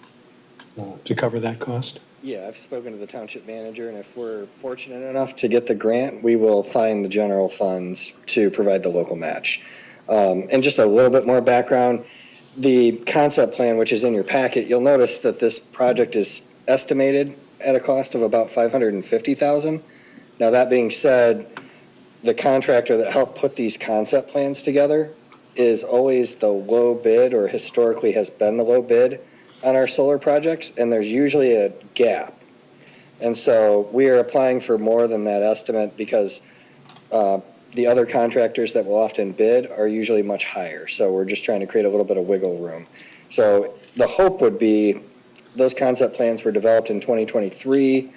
S3: cover that cost?
S6: Yeah, I've spoken to the township manager, and if we're fortunate enough to get the grant, we will find the general funds to provide the local match. And just a little bit more background, the concept plan, which is in your packet, you'll notice that this project is estimated at a cost of about $550,000. Now, that being said, the contractor that helped put these concept plans together is always the low bid, or historically has been the low bid on our solar projects, and there's usually a gap. And so we are applying for more than that estimate because the other contractors that will often bid are usually much higher. So we're just trying to create a little bit of wiggle room. So the hope would be, those concept plans were developed in 2023.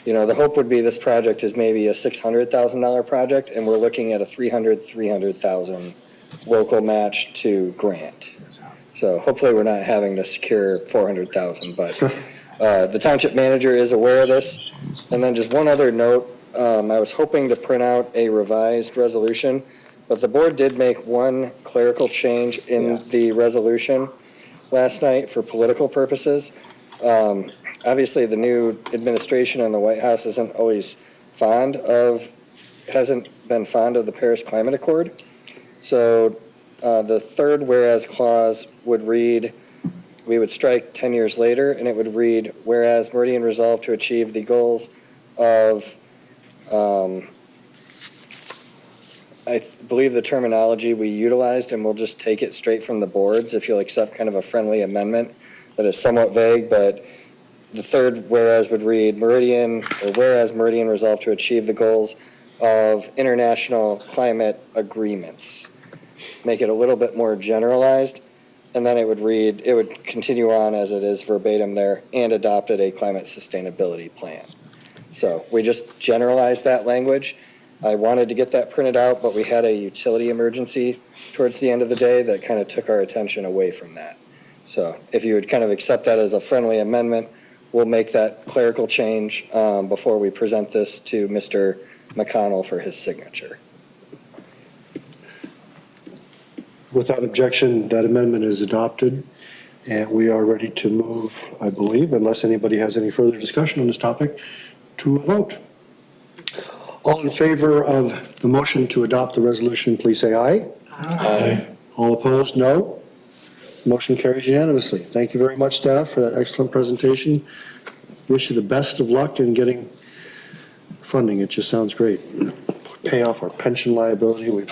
S6: The hope would be this project is maybe a $600,000 project, and we're looking at a $300,000 local match to grant. So hopefully we're not having to secure $400,000, but the township manager is aware of this. And then just one other note, I was hoping to print out a revised resolution, but the board did make one clerical change in the resolution last night for political purposes. Obviously, the new administration in the White House hasn't been fond of the Paris Climate Accord. So the third whereas clause would read, we would strike 10 years later, and it would read, whereas Meridian resolved to achieve the goals of, I believe the terminology we utilized, and we'll just take it straight from the boards if you'll accept kind of a friendly amendment that is somewhat vague, but the third whereas would read whereas Meridian resolved to achieve the goals of international climate agreements. Make it a little bit more generalized, and then it would continue on as it is verbatim there, and adopted a climate sustainability plan. So we just generalized that language. I wanted to get that printed out, but we had a utility emergency towards the end of the day that kind of took our attention away from that. So if you would kind of accept that as a friendly amendment, we'll make that clerical change before we present this to Mr. McConnell for his signature.
S5: Without objection, that amendment is adopted, and we are ready to move, I believe, unless anybody has any further discussion on this topic, to a vote. All in favor of the motion to adopt the resolution, please say aye. Aye. All opposed, no. Motion carries unanimously. Thank you very much, staff, for that excellent presentation. Wish you the best of luck in getting funding. It just sounds great. Pay off our pension liability, we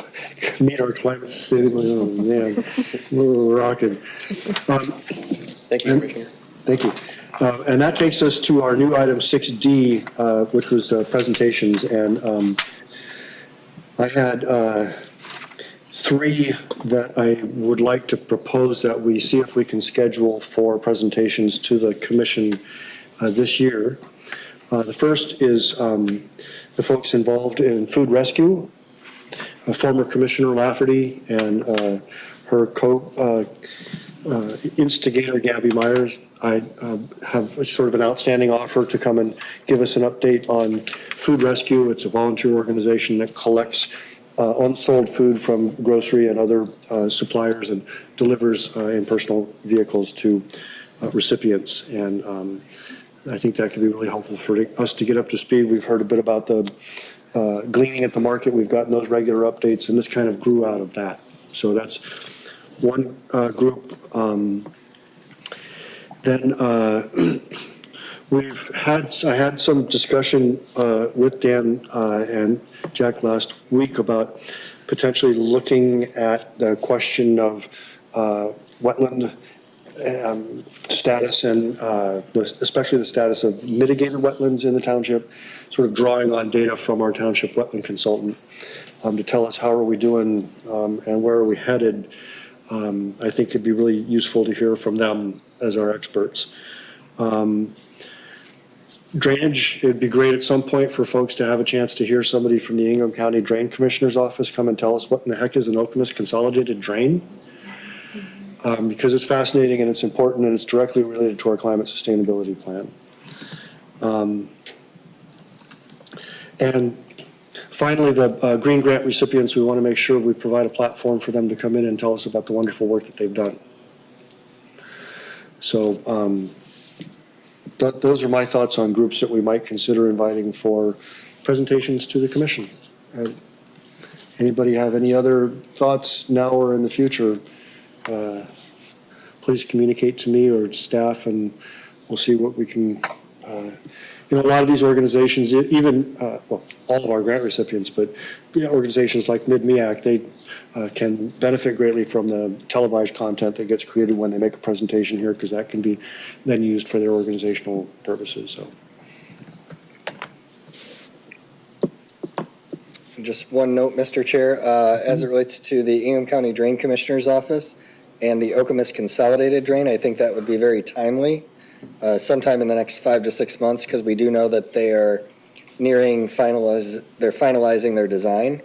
S5: meet our climate sustainability. Oh, man, we're rocking.
S11: Thank you, Commissioner.
S5: Thank you. And that takes us to our new item 6D, which was presentations. And I had three that I would like to propose that we see if we can schedule for presentations to the commission this year. The first is the folks involved in food rescue, former Commissioner Lafferty and her instigator, Gabby Myers. I have sort of an outstanding offer to come and give us an update on food rescue. It's a volunteer organization that collects unsold food from grocery and other suppliers and delivers in personal vehicles to recipients. And I think that could be really helpful for us to get up to speed. We've heard a bit about the gleaning at the market. We've gotten those regular updates, and this kind of grew out of that. So that's one group. Then I had some discussion with Dan and Jack last week about potentially looking at the question of wetland status and especially the status of mitigated wetlands in the township, sort of drawing on data from our township wetland consultant to tell us how are we doing and where are we headed. I think it'd be really useful to hear from them as our experts. Drainage, it'd be great at some point for folks to have a chance to hear somebody from the Ingham County Drain Commissioner's Office come and tell us what in the heck is an Okemos consolidated drain. Because it's fascinating and it's important and it's directly related to our climate sustainability plan. And finally, the green grant recipients, we want to make sure we provide a platform for them to come in and tell us about the wonderful work that they've done. So those are my thoughts on groups that we might consider inviting for presentations to the commission. Anybody have any other thoughts now or in the future? Please communicate to me or to staff, and we'll see what we can. A lot of these organizations, even well, all of our grant recipients, but organizations like Mid-MEAC, they can benefit greatly from the televised content that gets created when they make a presentation here, because that can be then used for their organizational purposes. So.
S6: Just one note, Mr. Chair, as it relates to the Ingham County Drain Commissioner's Office and the Okemos Consolidated Drain, I think that would be very timely sometime in the next 5 to 6 months, because we do know that they are nearing finalizing their design,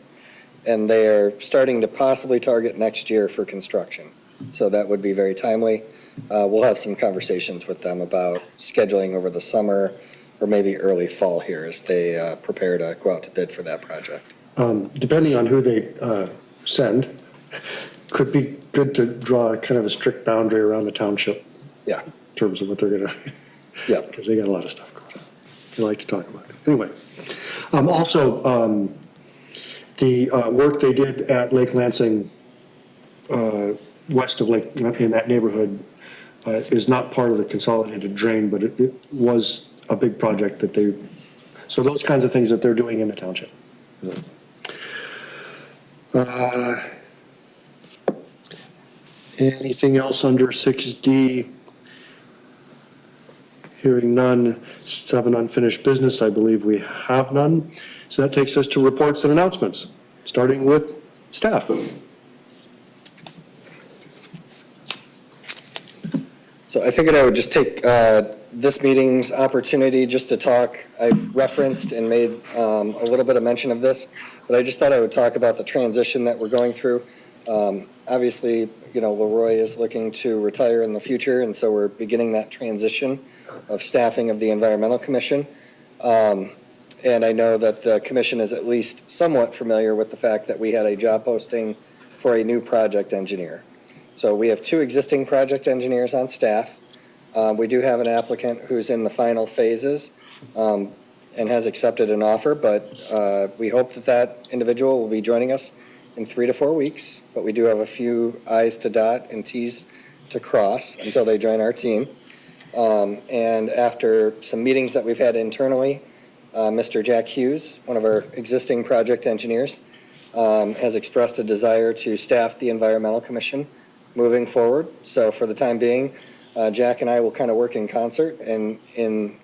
S6: and they are starting to possibly target next year for construction. So that would be very timely. We'll have some conversations with them about scheduling over the summer or maybe early fall here as they prepare to go out to bid for that project.
S5: Depending on who they send, could be good to draw kind of a strict boundary around the township.
S6: Yeah.
S5: In terms of what they're gonna,
S6: yeah,
S5: because they got a lot of stuff going on. They like to talk about it. Anyway, also the work they did at Lake Lansing, west of Lake, in that neighborhood, is not part of the consolidated drain, but it was a big project that they. So those kinds of things that they're doing in the township. Anything else under 6D? Hearing none. 7, unfinished business. I believe we have none. So that takes us to reports and announcements, starting with staff.
S6: So I figured I would just take this meeting's opportunity just to talk. I referenced and made a little bit of mention of this, but I just thought I would talk about the transition that we're going through. Obviously, Leroy is looking to retire in the future, and so we're beginning that transition of staffing of the Environmental Commission. And I know that the commission is at least somewhat familiar with the fact that we had a job posting for a new project engineer. So we have 2 existing project engineers on staff. We do have an applicant who's in the final phases and has accepted an offer, but we hope that individual will be joining us in 3 to 4 weeks. But we do have a few I's to dot and T's to cross until they join our team. And after some meetings that we've had internally, Mr. Jack Hughes, one of our existing project engineers, has expressed a desire to staff the Environmental Commission moving forward. So for the time being, Jack and I will kind of work in concert, and in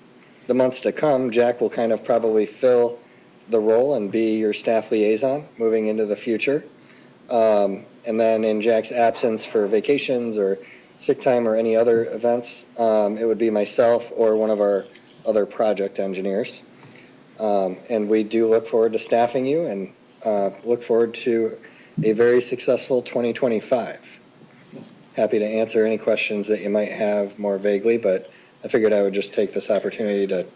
S6: the months to come, Jack will kind of probably fill the role and be your staff liaison moving into the future. And then in Jack's absence for vacations or sick time or any other events, it would be myself or one of our other project engineers. And we do look forward to staffing you and look forward to a very successful 2025. Happy to answer any questions that you might have more vaguely, but I figured I would just take this opportunity to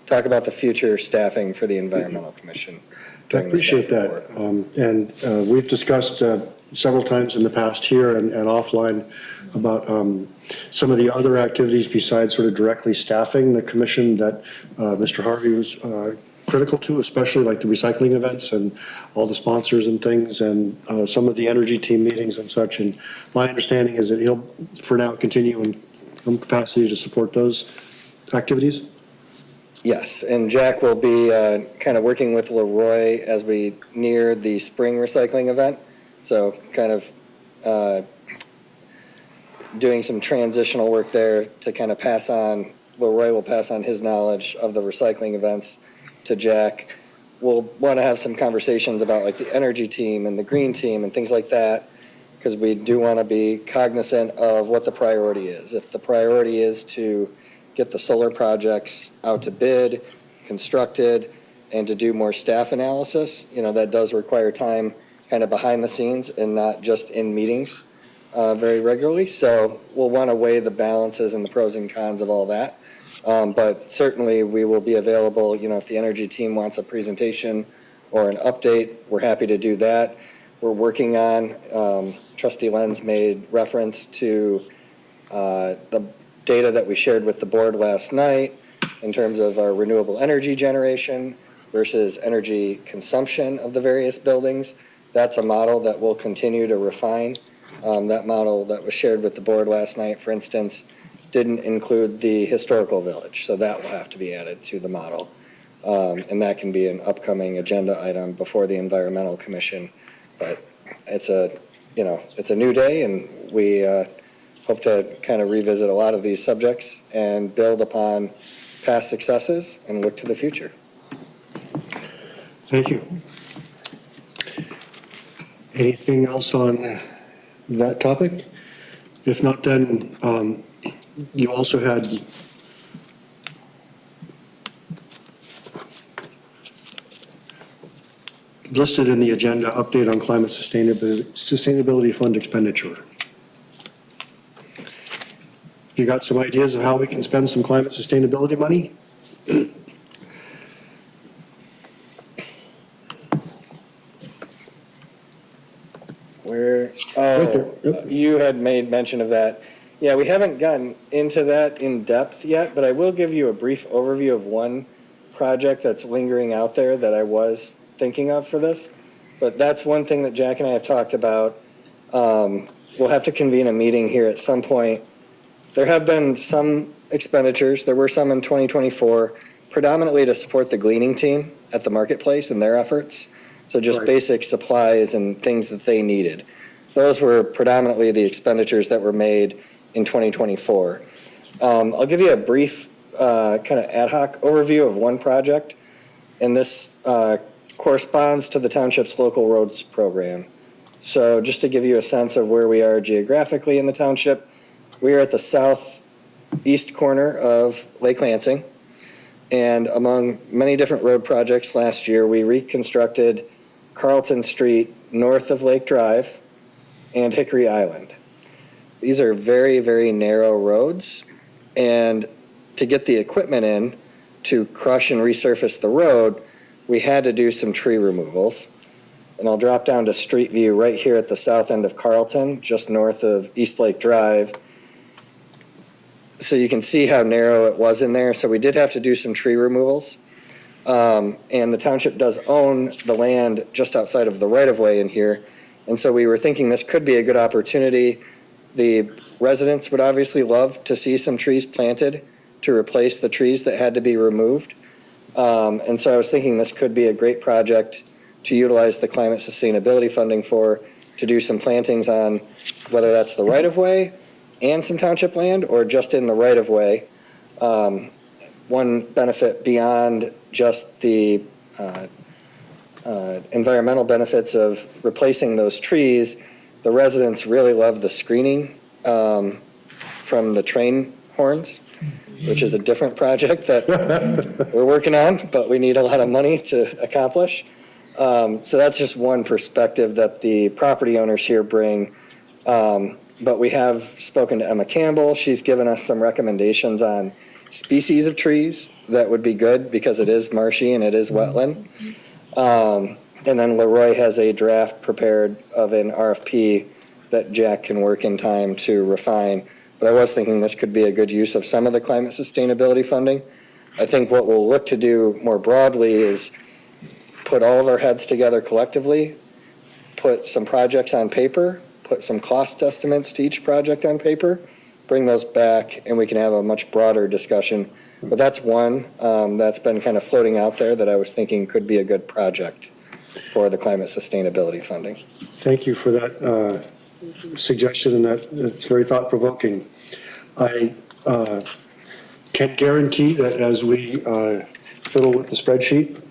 S6: talk about the future staffing for the Environmental Commission
S5: I
S6: during the staff
S5: appreciate that.
S6: report.
S5: And we've discussed several times in the past here and offline about some of the other activities besides sort of directly staffing the commission that Mr. Harvey was critical to, especially like the recycling events and all the sponsors and things, and some of the energy team meetings and such. And my understanding is that he'll, for now, continue in some capacity to support those activities.
S6: Yes, and Jack will be kind of working with Leroy as we near the spring recycling event. So kind of doing some transitional work there to kind of pass on, Leroy will pass on his knowledge of the recycling events to Jack. We'll want to have some conversations about like the energy team and the green team and things like that, because we do want to be cognizant of what the priority is. If the priority is to get the solar projects out to bid, constructed, and to do more staff analysis, that does require time kind of behind the scenes and not just in meetings very regularly. So we'll want to weigh the balances and the pros and cons of all that. But certainly we will be available, if the energy team wants a presentation or an update, we're happy to do that. We're working on, Trustee Lenz made reference to the data that we shared with the board last night in terms of our renewable energy generation versus energy consumption of the various buildings. That's a model that we'll continue to refine. That model that was shared with the board last night, for instance, didn't include the historical village, so that will have to be added to the model. And that can be an upcoming agenda item before the Environmental Commission. But it's a new day, and we hope to kind of revisit a lot of these subjects and build upon past successes and look to the future.
S5: Thank you. Anything else on that topic? If not, then you also had listed in the agenda update on climate sustainability fund expenditure. You got some ideas of how we can spend some climate sustainability money? Right there. Yep.
S6: You had made mention of that. Yeah, we haven't gotten into that in depth yet, but I will give you a brief overview of one project that's lingering out there that I was thinking of for this. But that's one thing that Jack and I have talked about. We'll have to convene a meeting here at some point. There have been some expenditures, there were some in 2024, predominantly to support the gleaning team at the marketplace and their efforts. So just
S5: Right.
S6: basic supplies and things that they needed. Those were predominantly the expenditures that were made in 2024. I'll give you a brief kind of ad hoc overview of one project, and this corresponds to the township's local roads program. So just to give you a sense of where we are geographically in the township, we are at the southeast corner of Lake Lansing. And among many different road projects last year, we reconstructed Carlton Street north of Lake Drive and Hickory Island. These are very, very narrow roads, and to get the equipment in to crush and resurface the road, we had to do some tree removals. And I'll drop down to street view right here at the south end of Carlton, just north of East Lake Drive. So you can see how narrow it was in there. So we did have to do some tree removals. And the township does own the land just outside of the right-of-way in here. And so we were thinking this could be a good opportunity. The residents would obviously love to see some trees planted to replace the trees that had to be removed. And so I was thinking this could be a great project to utilize the climate sustainability funding for, to do some plantings on whether that's the right-of-way and some township land or just in the right-of-way. One benefit beyond just the environmental benefits of replacing those trees, the residents really love the screening from the train horns, which is a different project that we're working on, but we need a lot of money to accomplish. So that's just one perspective that the property owners here bring. But we have spoken to Emma Campbell. She's given us some recommendations on species of trees, that would be good because it is marshy and it is wetland. And then Leroy has a draft prepared of an RFP that Jack can work in time to refine. But I was thinking this could be a good use of some of the climate sustainability funding. I think what we'll look to do more broadly is put all of our heads together collectively, put some projects on paper, put some cost estimates to each project on paper, bring those back, and we can have a much broader discussion. But that's one that's been kind of floating out there that I was thinking could be a good project for the climate sustainability funding.
S5: Thank you for that suggestion, and that it's very thought-provoking. I can guarantee that as we fiddle with the spreadsheet,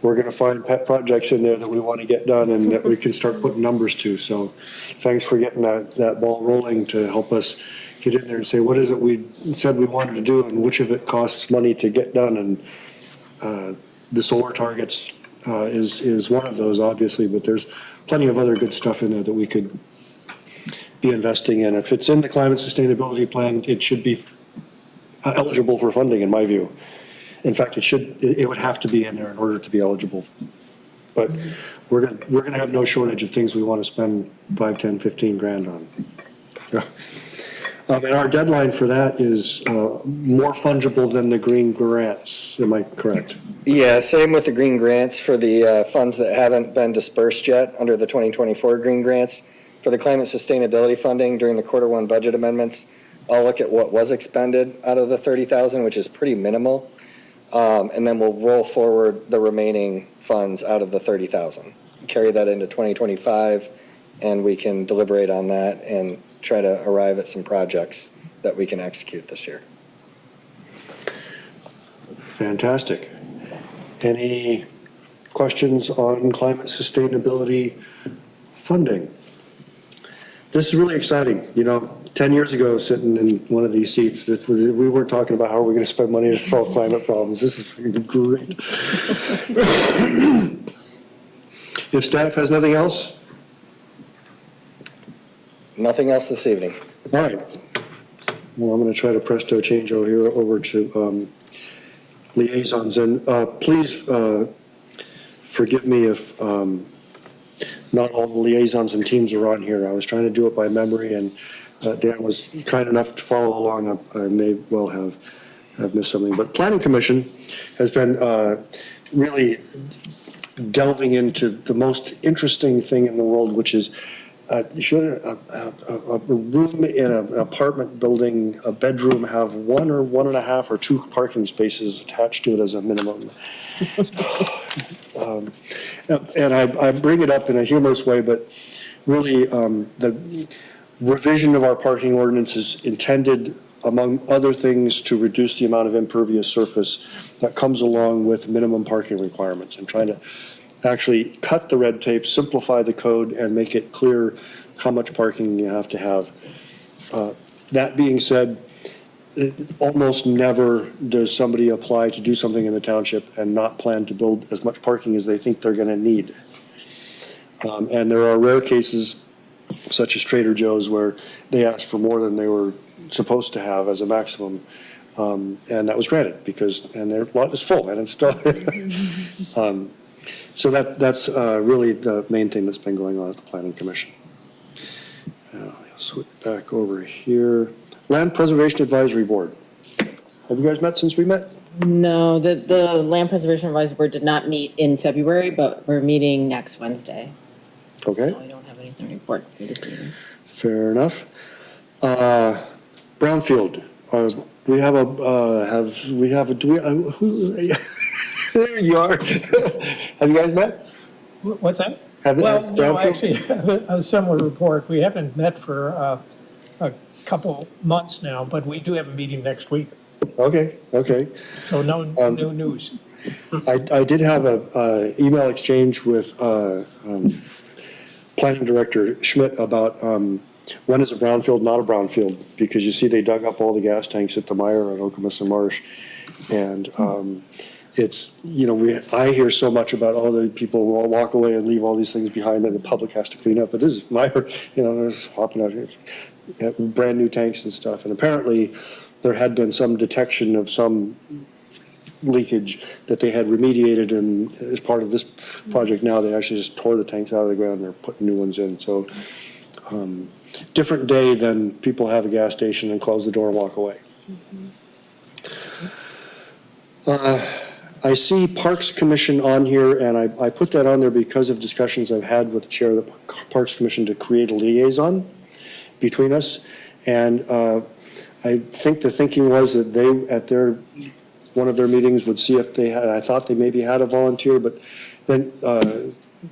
S5: we're going to find pet projects in there that we want to get done and that we can start putting numbers to. So thanks for getting that ball rolling to help us get in there and say, what is it we said we wanted to do and which of it costs money to get done? And the solar targets is one of those, obviously, but there's plenty of other good stuff in there that we could be investing in. If it's in the climate sustainability plan, it should be eligible for funding, in my view. In fact, it would have to be in there in order to be eligible. But we're going to have no shortage of things we want to spend 5, 10, 15 grand on. Yeah. And our deadline for that is more fungible than the green grants. Am I correct?
S6: Yeah, same with the green grants for the funds that haven't been dispersed yet under the 2024 green grants. For the climate sustainability funding during the Q1 budget amendments, I'll look at what was expended out of the 30,000, which is pretty minimal. And then we'll roll forward the remaining funds out of the 30,000, carry that into 2025, and we can deliberate on that and try to arrive at some projects that we can execute this year.
S5: Fantastic. Any questions on climate sustainability funding? This is really exciting. 10 years ago, sitting in one of these seats, we weren't talking about how are we going to spend money to solve climate problems. This is great. If staff has nothing else?
S6: Nothing else this evening.
S5: All right. Well, I'm going to try to presto change over to liaisons. And please forgive me if not all the liaisons and teams are on here. I was trying to do it by memory, and Dan was kind enough to follow along. I may well have missed something. But Planning Commission has been really delving into the most interesting thing in the world, which is should a room in an apartment building, a bedroom, have 1 or 1.5 or 2 parking spaces attached to it as a minimum? And I bring it up in a humorous way, but really the revision of our parking ordinance is intended, among other things, to reduce the amount of impervious surface that comes along with minimum parking requirements, and trying to actually cut the red tape, simplify the code, and make it clear how much parking you have to have. That being said, almost never does somebody apply to do something in the township and not plan to build as much parking as they think they're going to need. And there are rare cases, such as Trader Joe's, where they asked for more than they were supposed to have as a maximum. And that was granted and their lot is full, and it's still. So that's really the main thing that's been going on at the Planning Commission. I'll switch back over here. Land Preservation Advisory Board. Have you guys met since we met?
S9: No, the Land Preservation Advisory Board did not meet in February, but we're meeting next Wednesday.
S5: Okay.
S9: So I don't have anything to report for this meeting.
S5: Fair enough. Brownfield. There you are. Have you guys met?
S4: What's that?
S5: Have
S4: Well,
S5: has
S4: no,
S5: Brownfield-
S4: actually, I have a similar report. We haven't met for a couple months now, but we do have a meeting next week.
S5: Okay.
S4: So no new news.
S5: I did have a email exchange with Planning Director Schmidt about when is a brownfield not a brownfield, because you see they dug up all the gas tanks at the Meyer and Okemos and Marsh, and it's, I hear so much about all the people who all walk away and leave all these things behind that the public has to clean up, but this is Meyer, they're just hopping out here, brand new tanks and stuff, and apparently there had been some detection of some leakage that they had remediated, and as part of this project now, they actually just tore the tanks out of the ground and they're putting new ones in. So different day than people have a gas station and close the door and walk away. I see Parks Commission on here, and I put that on there because of discussions I've had with the chair of the Parks Commission to create a liaison between us. And I think the thinking was that they, at one of their meetings, would see if they had, I thought they maybe had a volunteer, but then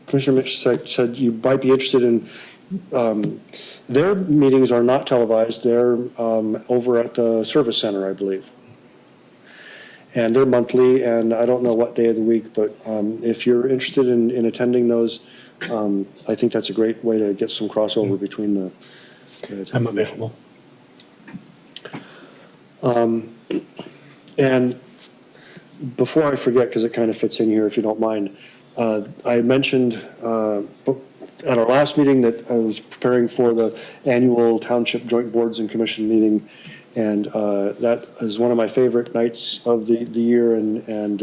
S5: Commissioner Mitch said you might be interested in, their meetings are not televised. They're over at the Service Center, I believe. And they're monthly, and I don't know what day of the week, but if you're interested in attending those, I think that's a great way to get some crossover between the.
S3: I'm available.
S5: And before I forget, because it kind of fits in here, if you don't mind, I mentioned at our last meeting that I was preparing for the annual Township Joint Boards and Commission meeting, and that is one of my favorite nights of the year, and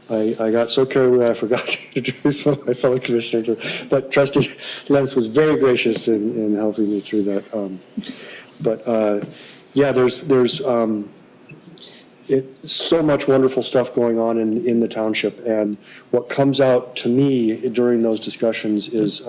S5: I got so carried away I forgot to introduce one of my fellow commissioners, but Trustee Lentz was very gracious in helping me through that. Yeah, there's so much wonderful stuff going on in the township, and what comes out to me during those discussions is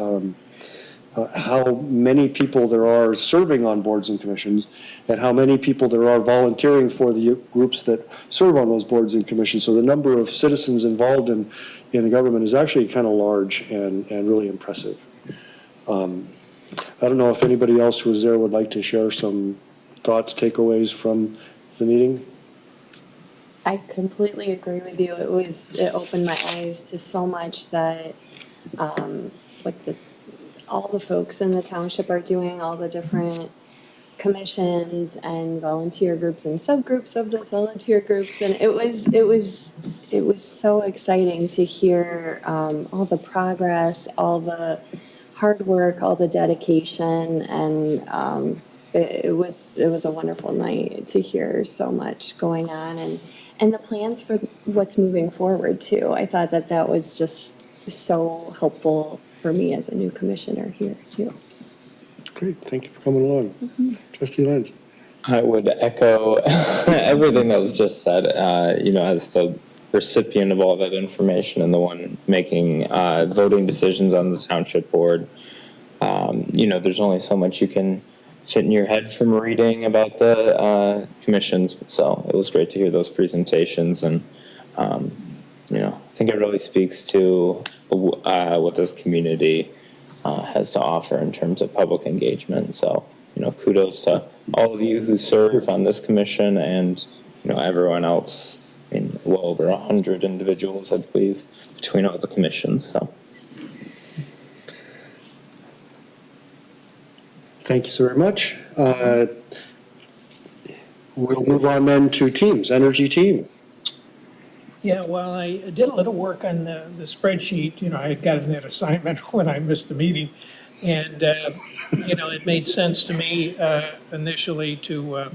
S5: how many people there are serving on boards and commissions, and how many people there are volunteering for the groups that serve on those boards and commissions. So the number of citizens involved in the government is actually kind of large and really impressive. I don't know if anybody else who was there would like to share some thoughts, takeaways from the meeting.
S7: I completely agree with you. It opened my eyes to so much that, all the folks in the township are doing, all the different commissions and volunteer groups and subgroups of those volunteer groups. And it was so exciting to hear, all the progress, all the hard work, all the dedication, and, it was a wonderful night to hear so much going on, and the plans for what's moving forward too. I thought that was just so helpful for me as a new commissioner here too. So.
S5: Great, thank you for coming along. Trustee Lentz.
S1: I would echo everything that was just said, as the recipient of all that information and the one making voting decisions on the township board. There's only so much you can fit in your head from reading about the commissions. So it was great to hear those presentations, and I think it really speaks to what this community has to offer in terms of public engagement. So kudos to all of you who serve on this commission, and everyone else. Well over 100 individuals, I believe, between all the commissions. So.
S5: Thank you so very much. We'll move on then to teams, energy team.
S4: Yeah, well, I did a little work on the spreadsheet. I had gotten that assignment when I missed the meeting. And, it made sense to me initially to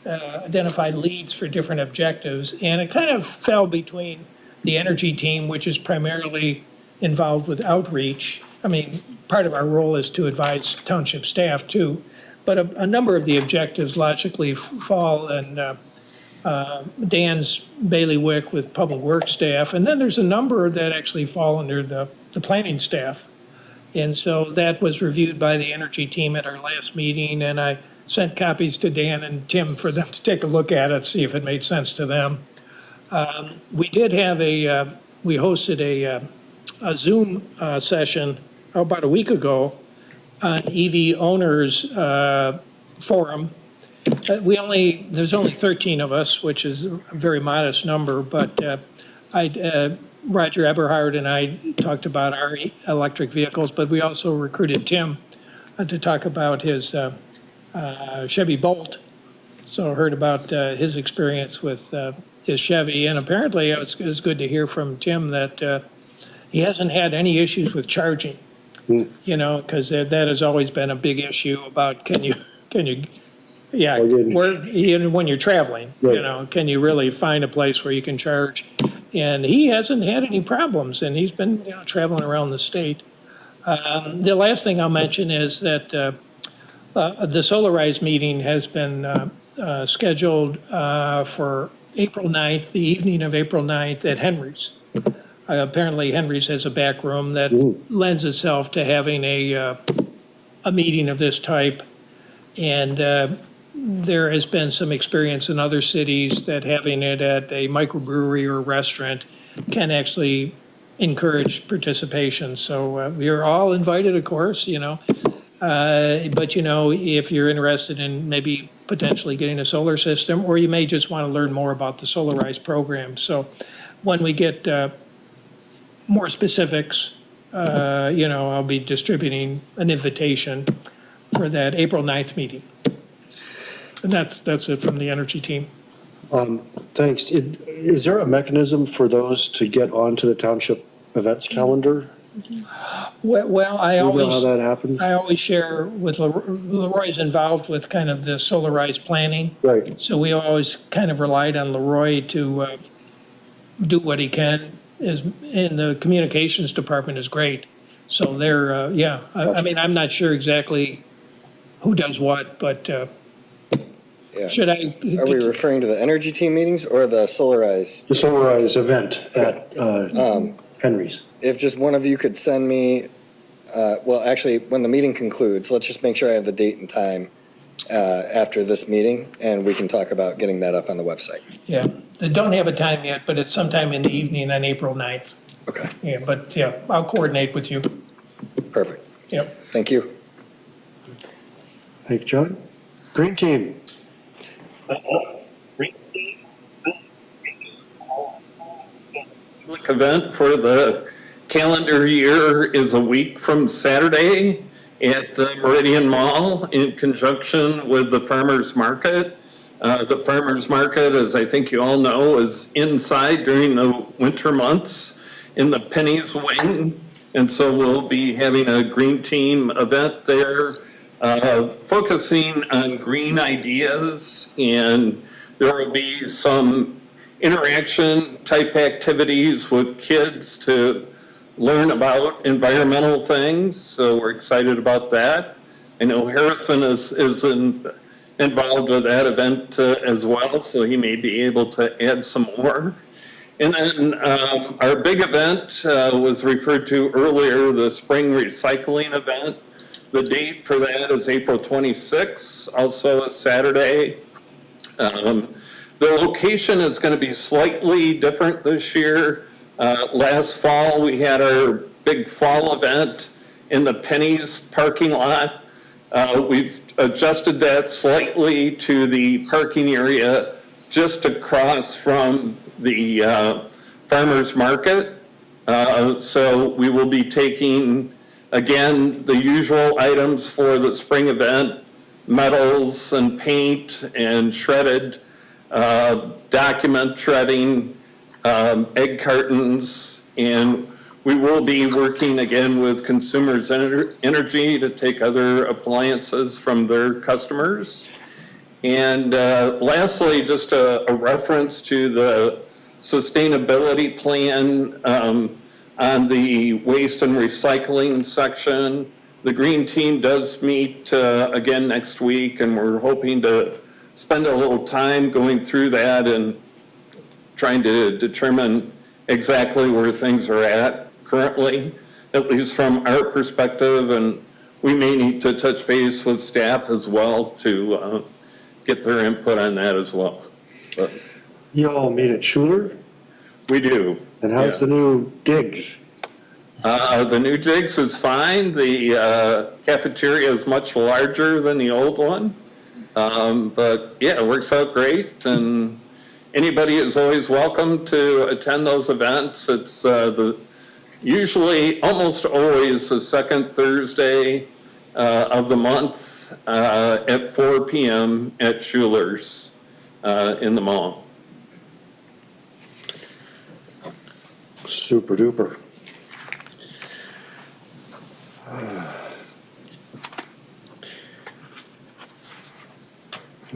S4: identify leads for different objectives. And it kind of fell between the energy team, which is primarily involved with outreach. Part of our role is to advise township staff too, but a number of the objectives logically fall in Dan's bailiwick with public works staff, and then there's a number that actually fall under the planning staff. And so that was reviewed by the energy team at our last meeting, and I sent copies to Dan and Tim for them to take a look at it, see if it made sense to them. We did have we hosted a Zoom session about a week ago on EV owners forum. There's only 13 of us, which is a very modest number, but Roger Eberhard and I talked about our electric vehicles, but we also recruited Tim to talk about his Chevy Bolt. So I heard about his experience with his Chevy, and apparently it was good to hear from Tim that he hasn't had any issues with charging. Because that has always been a big issue about can you Yeah,
S5: plug in.
S4: even when you're traveling, you
S5: Right.
S4: know, can you really find a place where you can charge? And he hasn't had any problems, and he's been, you know, traveling around the state. The last thing I'll mention is that the Solarize meeting has been scheduled for April 9th, the evening of April 9th at Henry's. Apparently Henry's has a back room that lends itself to having a meeting of this type. And there has been some experience in other cities that having it at a microbrewery or restaurant can actually encourage participation. So you're all invited, of course, you know. But, you know, if you're interested in maybe potentially getting a solar system, or you may just want to learn more about the Solarize program. So when we get more specifics, you know, I'll be distributing an invitation for that April 9th meeting. And that's it from the energy team.
S5: Thanks. Is there a mechanism for those to get onto the township events calendar?
S4: Well,
S5: Do you know how that happens?
S4: I always share with Leroy's involved with kind of the Solarize planning.
S5: Right.
S4: So we always kind of relied on Leroy to do what he can. And the communications department is great. So they're, yeah, I mean, I'm not sure exactly who does what, but
S6: Yeah.
S4: should I?
S6: Are we referring to the energy team meetings or the Solarize?
S5: The Solarize event at Henry's.
S6: If just one of you could send me, well, actually, when the meeting concludes, let's just make sure I have the date and time after this meeting, and we can talk about getting that up on the website.
S4: Yeah, they don't have a time yet, but it's sometime in the evening on April 9th.
S6: Okay,
S4: Yeah, but yeah, I'll coordinate with you.
S6: perfect.
S4: Yep.
S6: Thank you.
S5: Thank you, John. Green team.
S8: Public event for the calendar year is a week from Saturday at the Meridian Mall in conjunction with the Farmers Market. The Farmers Market, as I think you all know, is inside during the winter months in the Pennies Wing. And so we'll be having a green team event there, focusing on green ideas. And there will be some interaction type activities with kids to learn about environmental things. So we're excited about that. I know Harrison is involved with that event as well, so he may be able to add some more. And then our big event was referred to earlier, the spring recycling event. The date for that is April 26th, also a Saturday. The location is going to be slightly different this year. Last fall, we had our big fall event in the Pennies parking lot. We've adjusted that slightly to the parking area just across from the farmers market. So we will be taking, again, the usual items for the spring event, metals and paint and shredded document shredding, egg cartons, and we will be working again with Consumers Energy to take other appliances from their customers. And lastly, just a reference to the sustainability plan on the waste and recycling section. The green team does meet again next week, and we're hoping to spend a little time going through that and trying to determine exactly where things are at currently, at least from our perspective, and we may need to touch base with staff as well to get their input on that as well. But
S5: You all meet at Schuler?
S8: we do.
S5: And how's the new digs?
S8: The new digs is fine. The cafeteria is much larger than the old one. But yeah, it works out great, and anybody is always welcome to attend those events. It's usually, almost always, the second Thursday of the month at 4 p.m. at Schuler's in the mall.
S5: Super duper.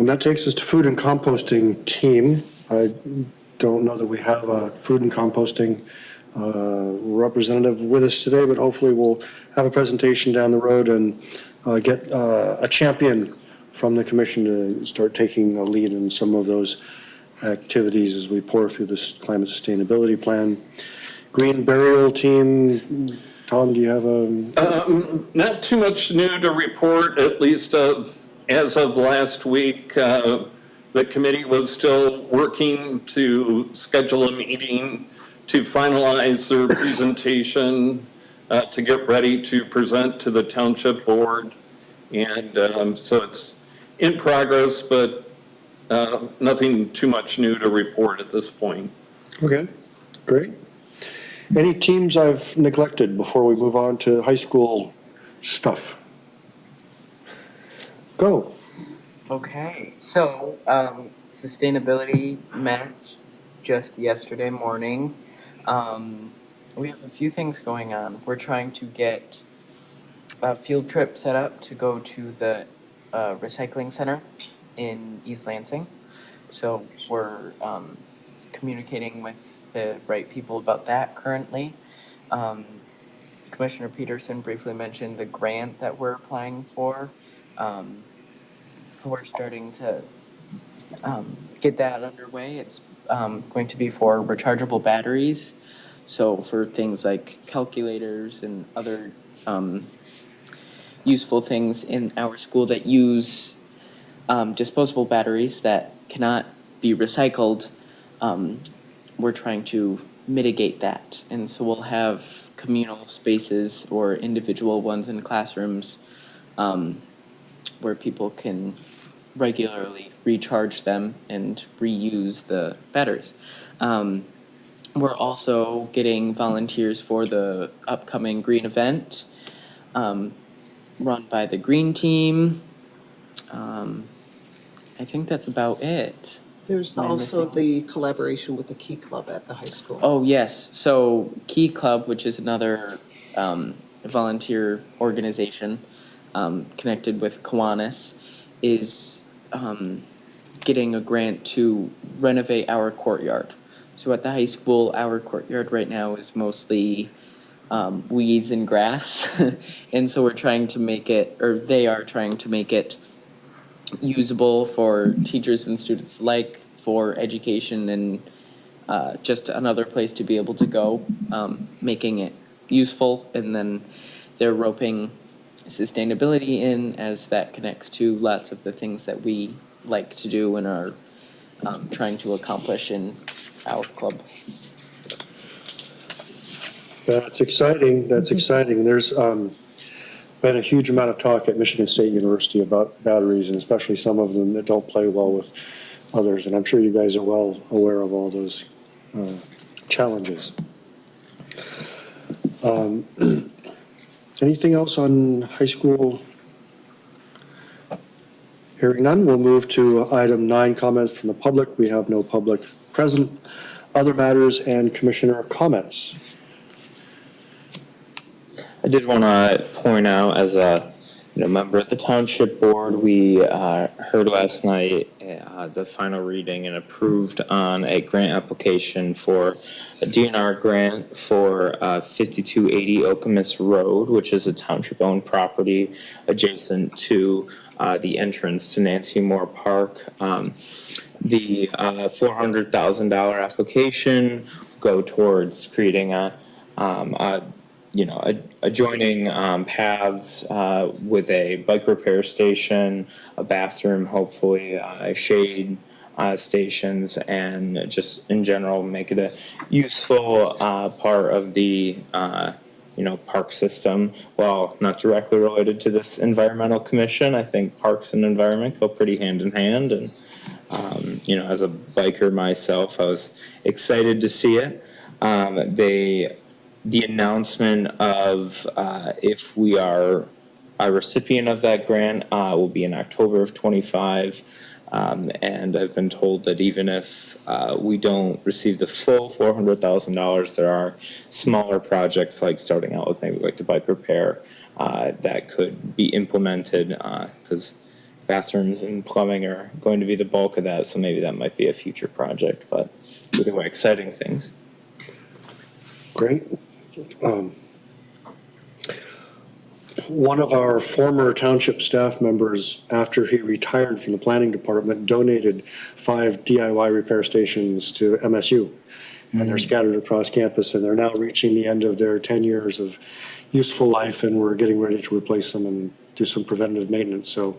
S5: And that takes us to food and composting team. I don't know that we have a food and composting representative with us today, but hopefully we'll have a presentation down the road and get a champion from the commission to start taking a lead in some of those activities as we pour through this climate sustainability plan. Green burial team, Tom, do you have a?
S8: Not too much new to report, at least as of last week. The committee was still working to schedule a meeting to finalize their presentation, to get ready to present to the township board. And so it's in progress, but nothing too much new to report at this point.
S5: Okay, great. Any teams I've neglected before we move on to high school stuff? Go.
S2: Okay, so sustainability met just yesterday morning. We have a few things going on. We're trying to get a field trip set up to go to the recycling center in East Lansing. So we're communicating with the right people about that currently. Commissioner Peterson briefly mentioned the grant that we're applying for. We're starting to get that underway. It's going to be for rechargeable batteries. So for things like calculators and other useful things in our school that use disposable batteries that cannot be recycled, we're trying to mitigate that. And so we'll have communal spaces or individual ones in classrooms where people can regularly recharge them and reuse the batteries. We're also getting volunteers for the upcoming green event run by the green team. I think that's about it.
S10: There's
S2: Am I
S10: also
S2: missing?
S10: the collaboration with the Key Club at the high school.
S2: Oh, yes. So Key Club, which is another volunteer organization connected with Kiwanis, is getting a grant to renovate our courtyard. So at the high school, our courtyard right now is mostly weeds and grass. And so we're trying to make it, or they are trying to make it usable for teachers and students alike, for education and just another place to be able to go, making it useful. And then they're roping sustainability in as that connects to lots of the things that we like to do and are trying to accomplish in our club.
S5: That's exciting, that's exciting. There's been a huge amount of talk at Michigan State University about batteries, and especially some of them that don't play well with others, and I'm sure you guys are well aware of all those challenges. Anything else on high school? Hearing none, we'll move to item 9, comments from the public. We have no public present. Other matters and commissioner comments.
S1: I did want to point out, as a member of the township board, we heard last night the final reading and approved on a grant application for a DNR grant for 5280 Okemos Road, which is a township-owned property adjacent to the entrance to Nancy Moore Park. The $400,000 application go towards creating adjoining paths with a bike repair station, a bathroom, hopefully, shade stations, and just in general make it a useful part of the park system. While not directly related to this environmental commission, I think parks and environment go pretty hand in hand. And as a biker myself, I was excited to see it. The announcement of if we are a recipient of that grant will be in October of 25. And I've been told that even if we don't receive the full $400,000, there are smaller projects like starting out with maybe like the bike repair that could be implemented because bathrooms and plumbing are going to be the bulk of that, so maybe that might be a future project, but either way, exciting things.
S5: Great. One of our former township staff members, after he retired from the planning department, donated 5 DIY repair stations to MSU. And they're scattered across campus, and they're now reaching the end of their 10 years of useful life, and we're getting ready to replace them and do some preventative maintenance. So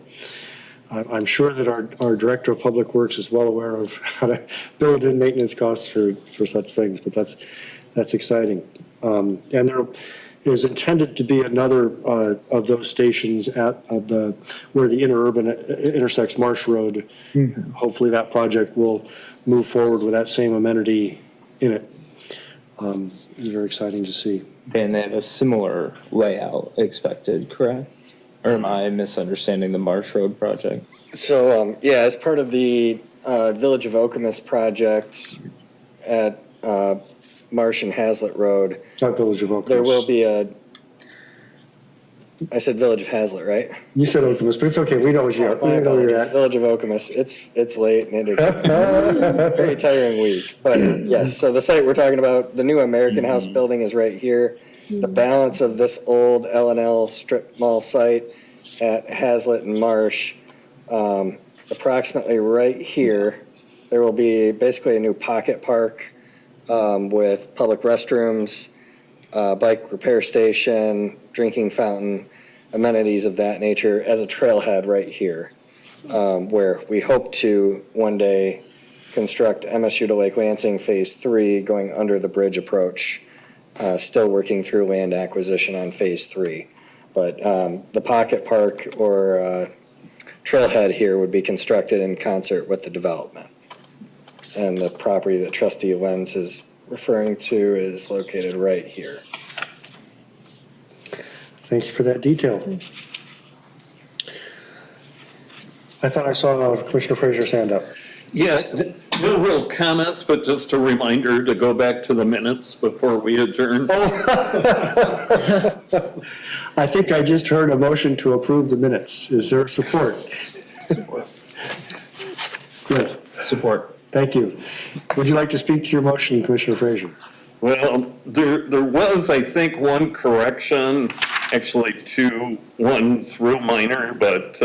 S5: I'm sure that our Director of Public Works is well aware of how to build in maintenance costs for such things, but that's exciting. And there is intended to be another of those stations at where the interurban intersects Marsh Road. Mm-hmm. Hopefully that project will move forward with that same amenity in it. Very exciting to see.
S1: And they have a similar layout expected, correct? Or am I misunderstanding the Marsh Road project?
S6: So, yeah, as part of the Village of Okemos project at Marsh and Hazlitt Road,
S5: Not Village of Okemos.
S6: there will be I said Village of Hazlitt, right?
S5: You said Okemos, but it's okay. We know what you're at.
S6: My
S5: We know where you're
S6: apologies,
S5: at.
S6: Village of Okemos. It's late and it is a very tiring week. But yes, so the site we're talking about, the new American House building is right here. The balance of this old L&L strip mall site at Hazlitt and Marsh, approximately right here, there will be basically a new pocket park with public restrooms, bike repair station, drinking fountain, amenities of that nature as a trailhead right here, where we hope to one day construct MSU to Lake Lansing Phase 3 going under the bridge approach. Still working through land acquisition on Phase 3. But the pocket park or trailhead here would be constructed in concert with the development. And the property that Trustee Lenz is referring to is located right here.
S5: Thank you for that detail. I thought I saw Commissioner Frazier's hand up.
S8: Yeah, no real comments, but just a reminder to go back to the minutes before we adjourn.
S5: I think I just heard a motion to approve the minutes. Is there support? Yes,
S1: Support.
S5: thank you. Would you like to speak to your motion, Commissioner Frazier?
S8: Well, there was, I think, one correction, actually two. One's real minor, but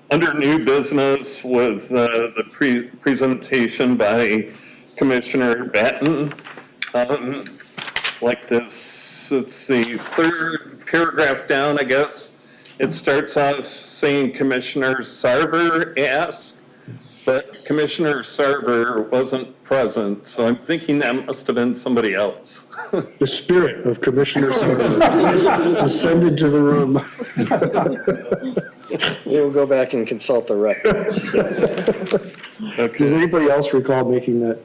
S8: under new business with the presentation by Commissioner Batten, like this, it's the third paragraph down, I guess. It starts off saying Commissioner Sarver asked, but Commissioner Sarver wasn't present, so I'm thinking that must have been somebody else.
S5: The spirit of Commissioner Sarver descended to the room.
S6: We'll go back and consult the records.
S5: Does anybody else recall making that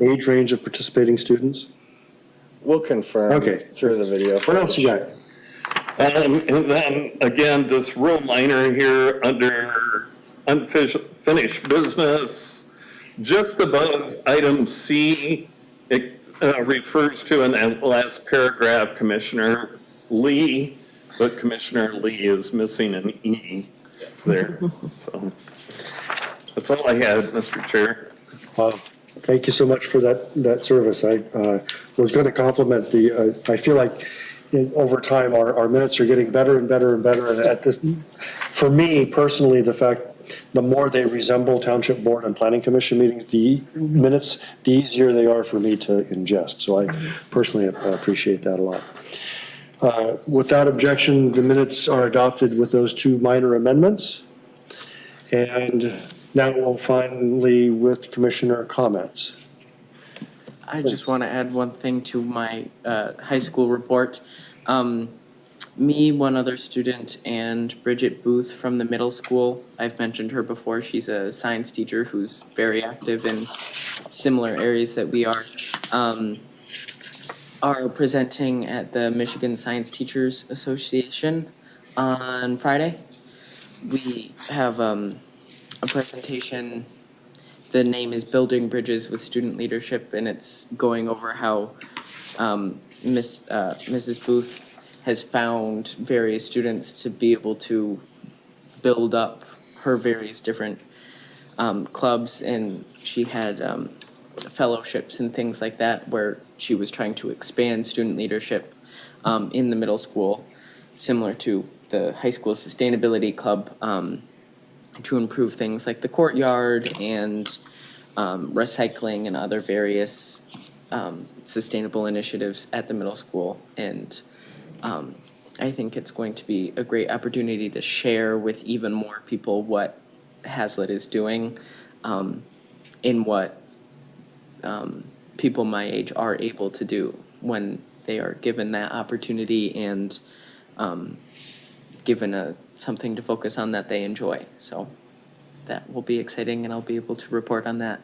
S5: age range of participating students?
S6: We'll confirm
S5: Okay.
S6: through the video.
S5: What else you got?
S8: And then, again, just real minor here under unfinished business, just above item C, it refers to in that last paragraph, Commissioner Lee, but Commissioner Lee is missing an E there. So that's all I had, Mr. Chair.
S5: Thank you so much for that service. I was going to compliment I feel like over time, our minutes are getting better and better and better. And at this, for me personally, the more they resemble Township Board and Planning Commission meetings, the minutes, the easier they are for me to ingest. So I personally appreciate that a lot. Without objection, the minutes are adopted with those two minor amendments. And now we'll finally with Commissioner comments.
S2: I just want to add one thing to my high school report. Me, one other student, and Bridget Booth from the middle school. I've mentioned her before. She's a science teacher who's very active in similar areas that we are presenting at the Michigan Science Teachers Association on Friday. We have a presentation. The name is Building Bridges with Student Leadership, and it's going over how Mrs. Booth has found various students to be able to build up her various different clubs, and she had fellowships and things like that where she was trying to expand student leadership in the middle school, similar to the high school sustainability club, to improve things like the courtyard and recycling and other various sustainable initiatives at the middle school. And I think it's going to be a great opportunity to share with even more people what Hazlitt is doing, in what people my age are able to do when they are given that opportunity and given something to focus on that they enjoy. So that will be exciting, and I'll be able to report on that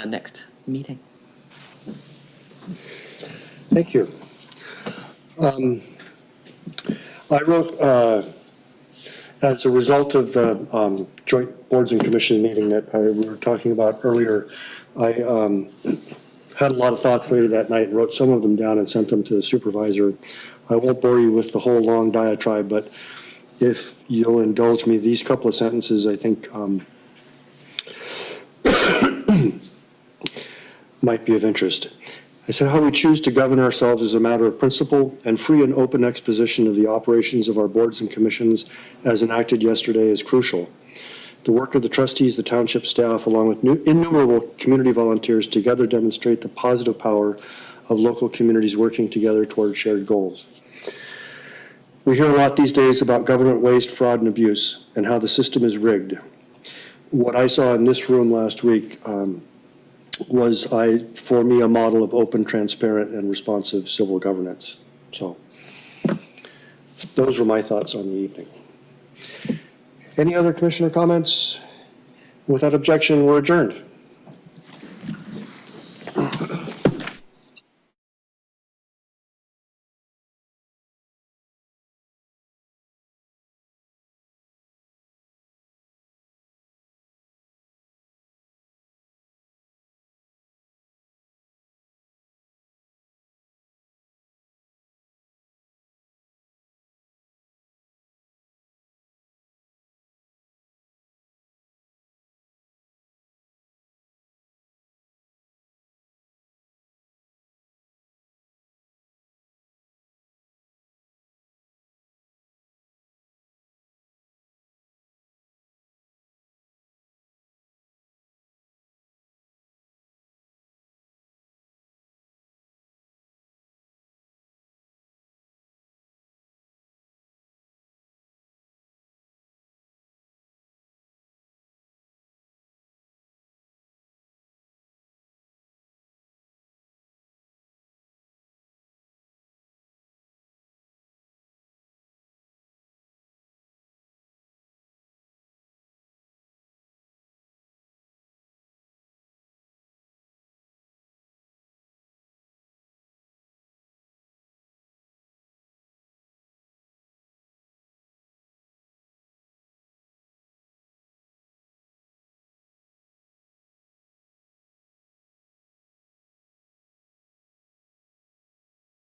S2: next meeting.
S5: Thank you. I wrote, as a result of the joint boards and commission meeting that we were talking about earlier, I had a lot of thoughts later that night and wrote some of them down and sent them to the supervisor. I won't bore you with the whole long diatribe, but if you'll indulge me, these couple of sentences, I think, might be of interest. I said, how we choose to govern ourselves is a matter of principle, and free and open exposition of the operations of our boards and commissions as enacted yesterday is crucial. The work of the trustees, the township staff, along with innumerable community volunteers together demonstrate the positive power of local communities working together toward shared goals. We hear a lot these days about government waste, fraud, and abuse, and how the system is rigged. What I saw in this room last week was, for me, a model of open, transparent, and responsive civil governance. So those were my thoughts on the evening. Any other commissioner comments? Without objection, we're adjourned.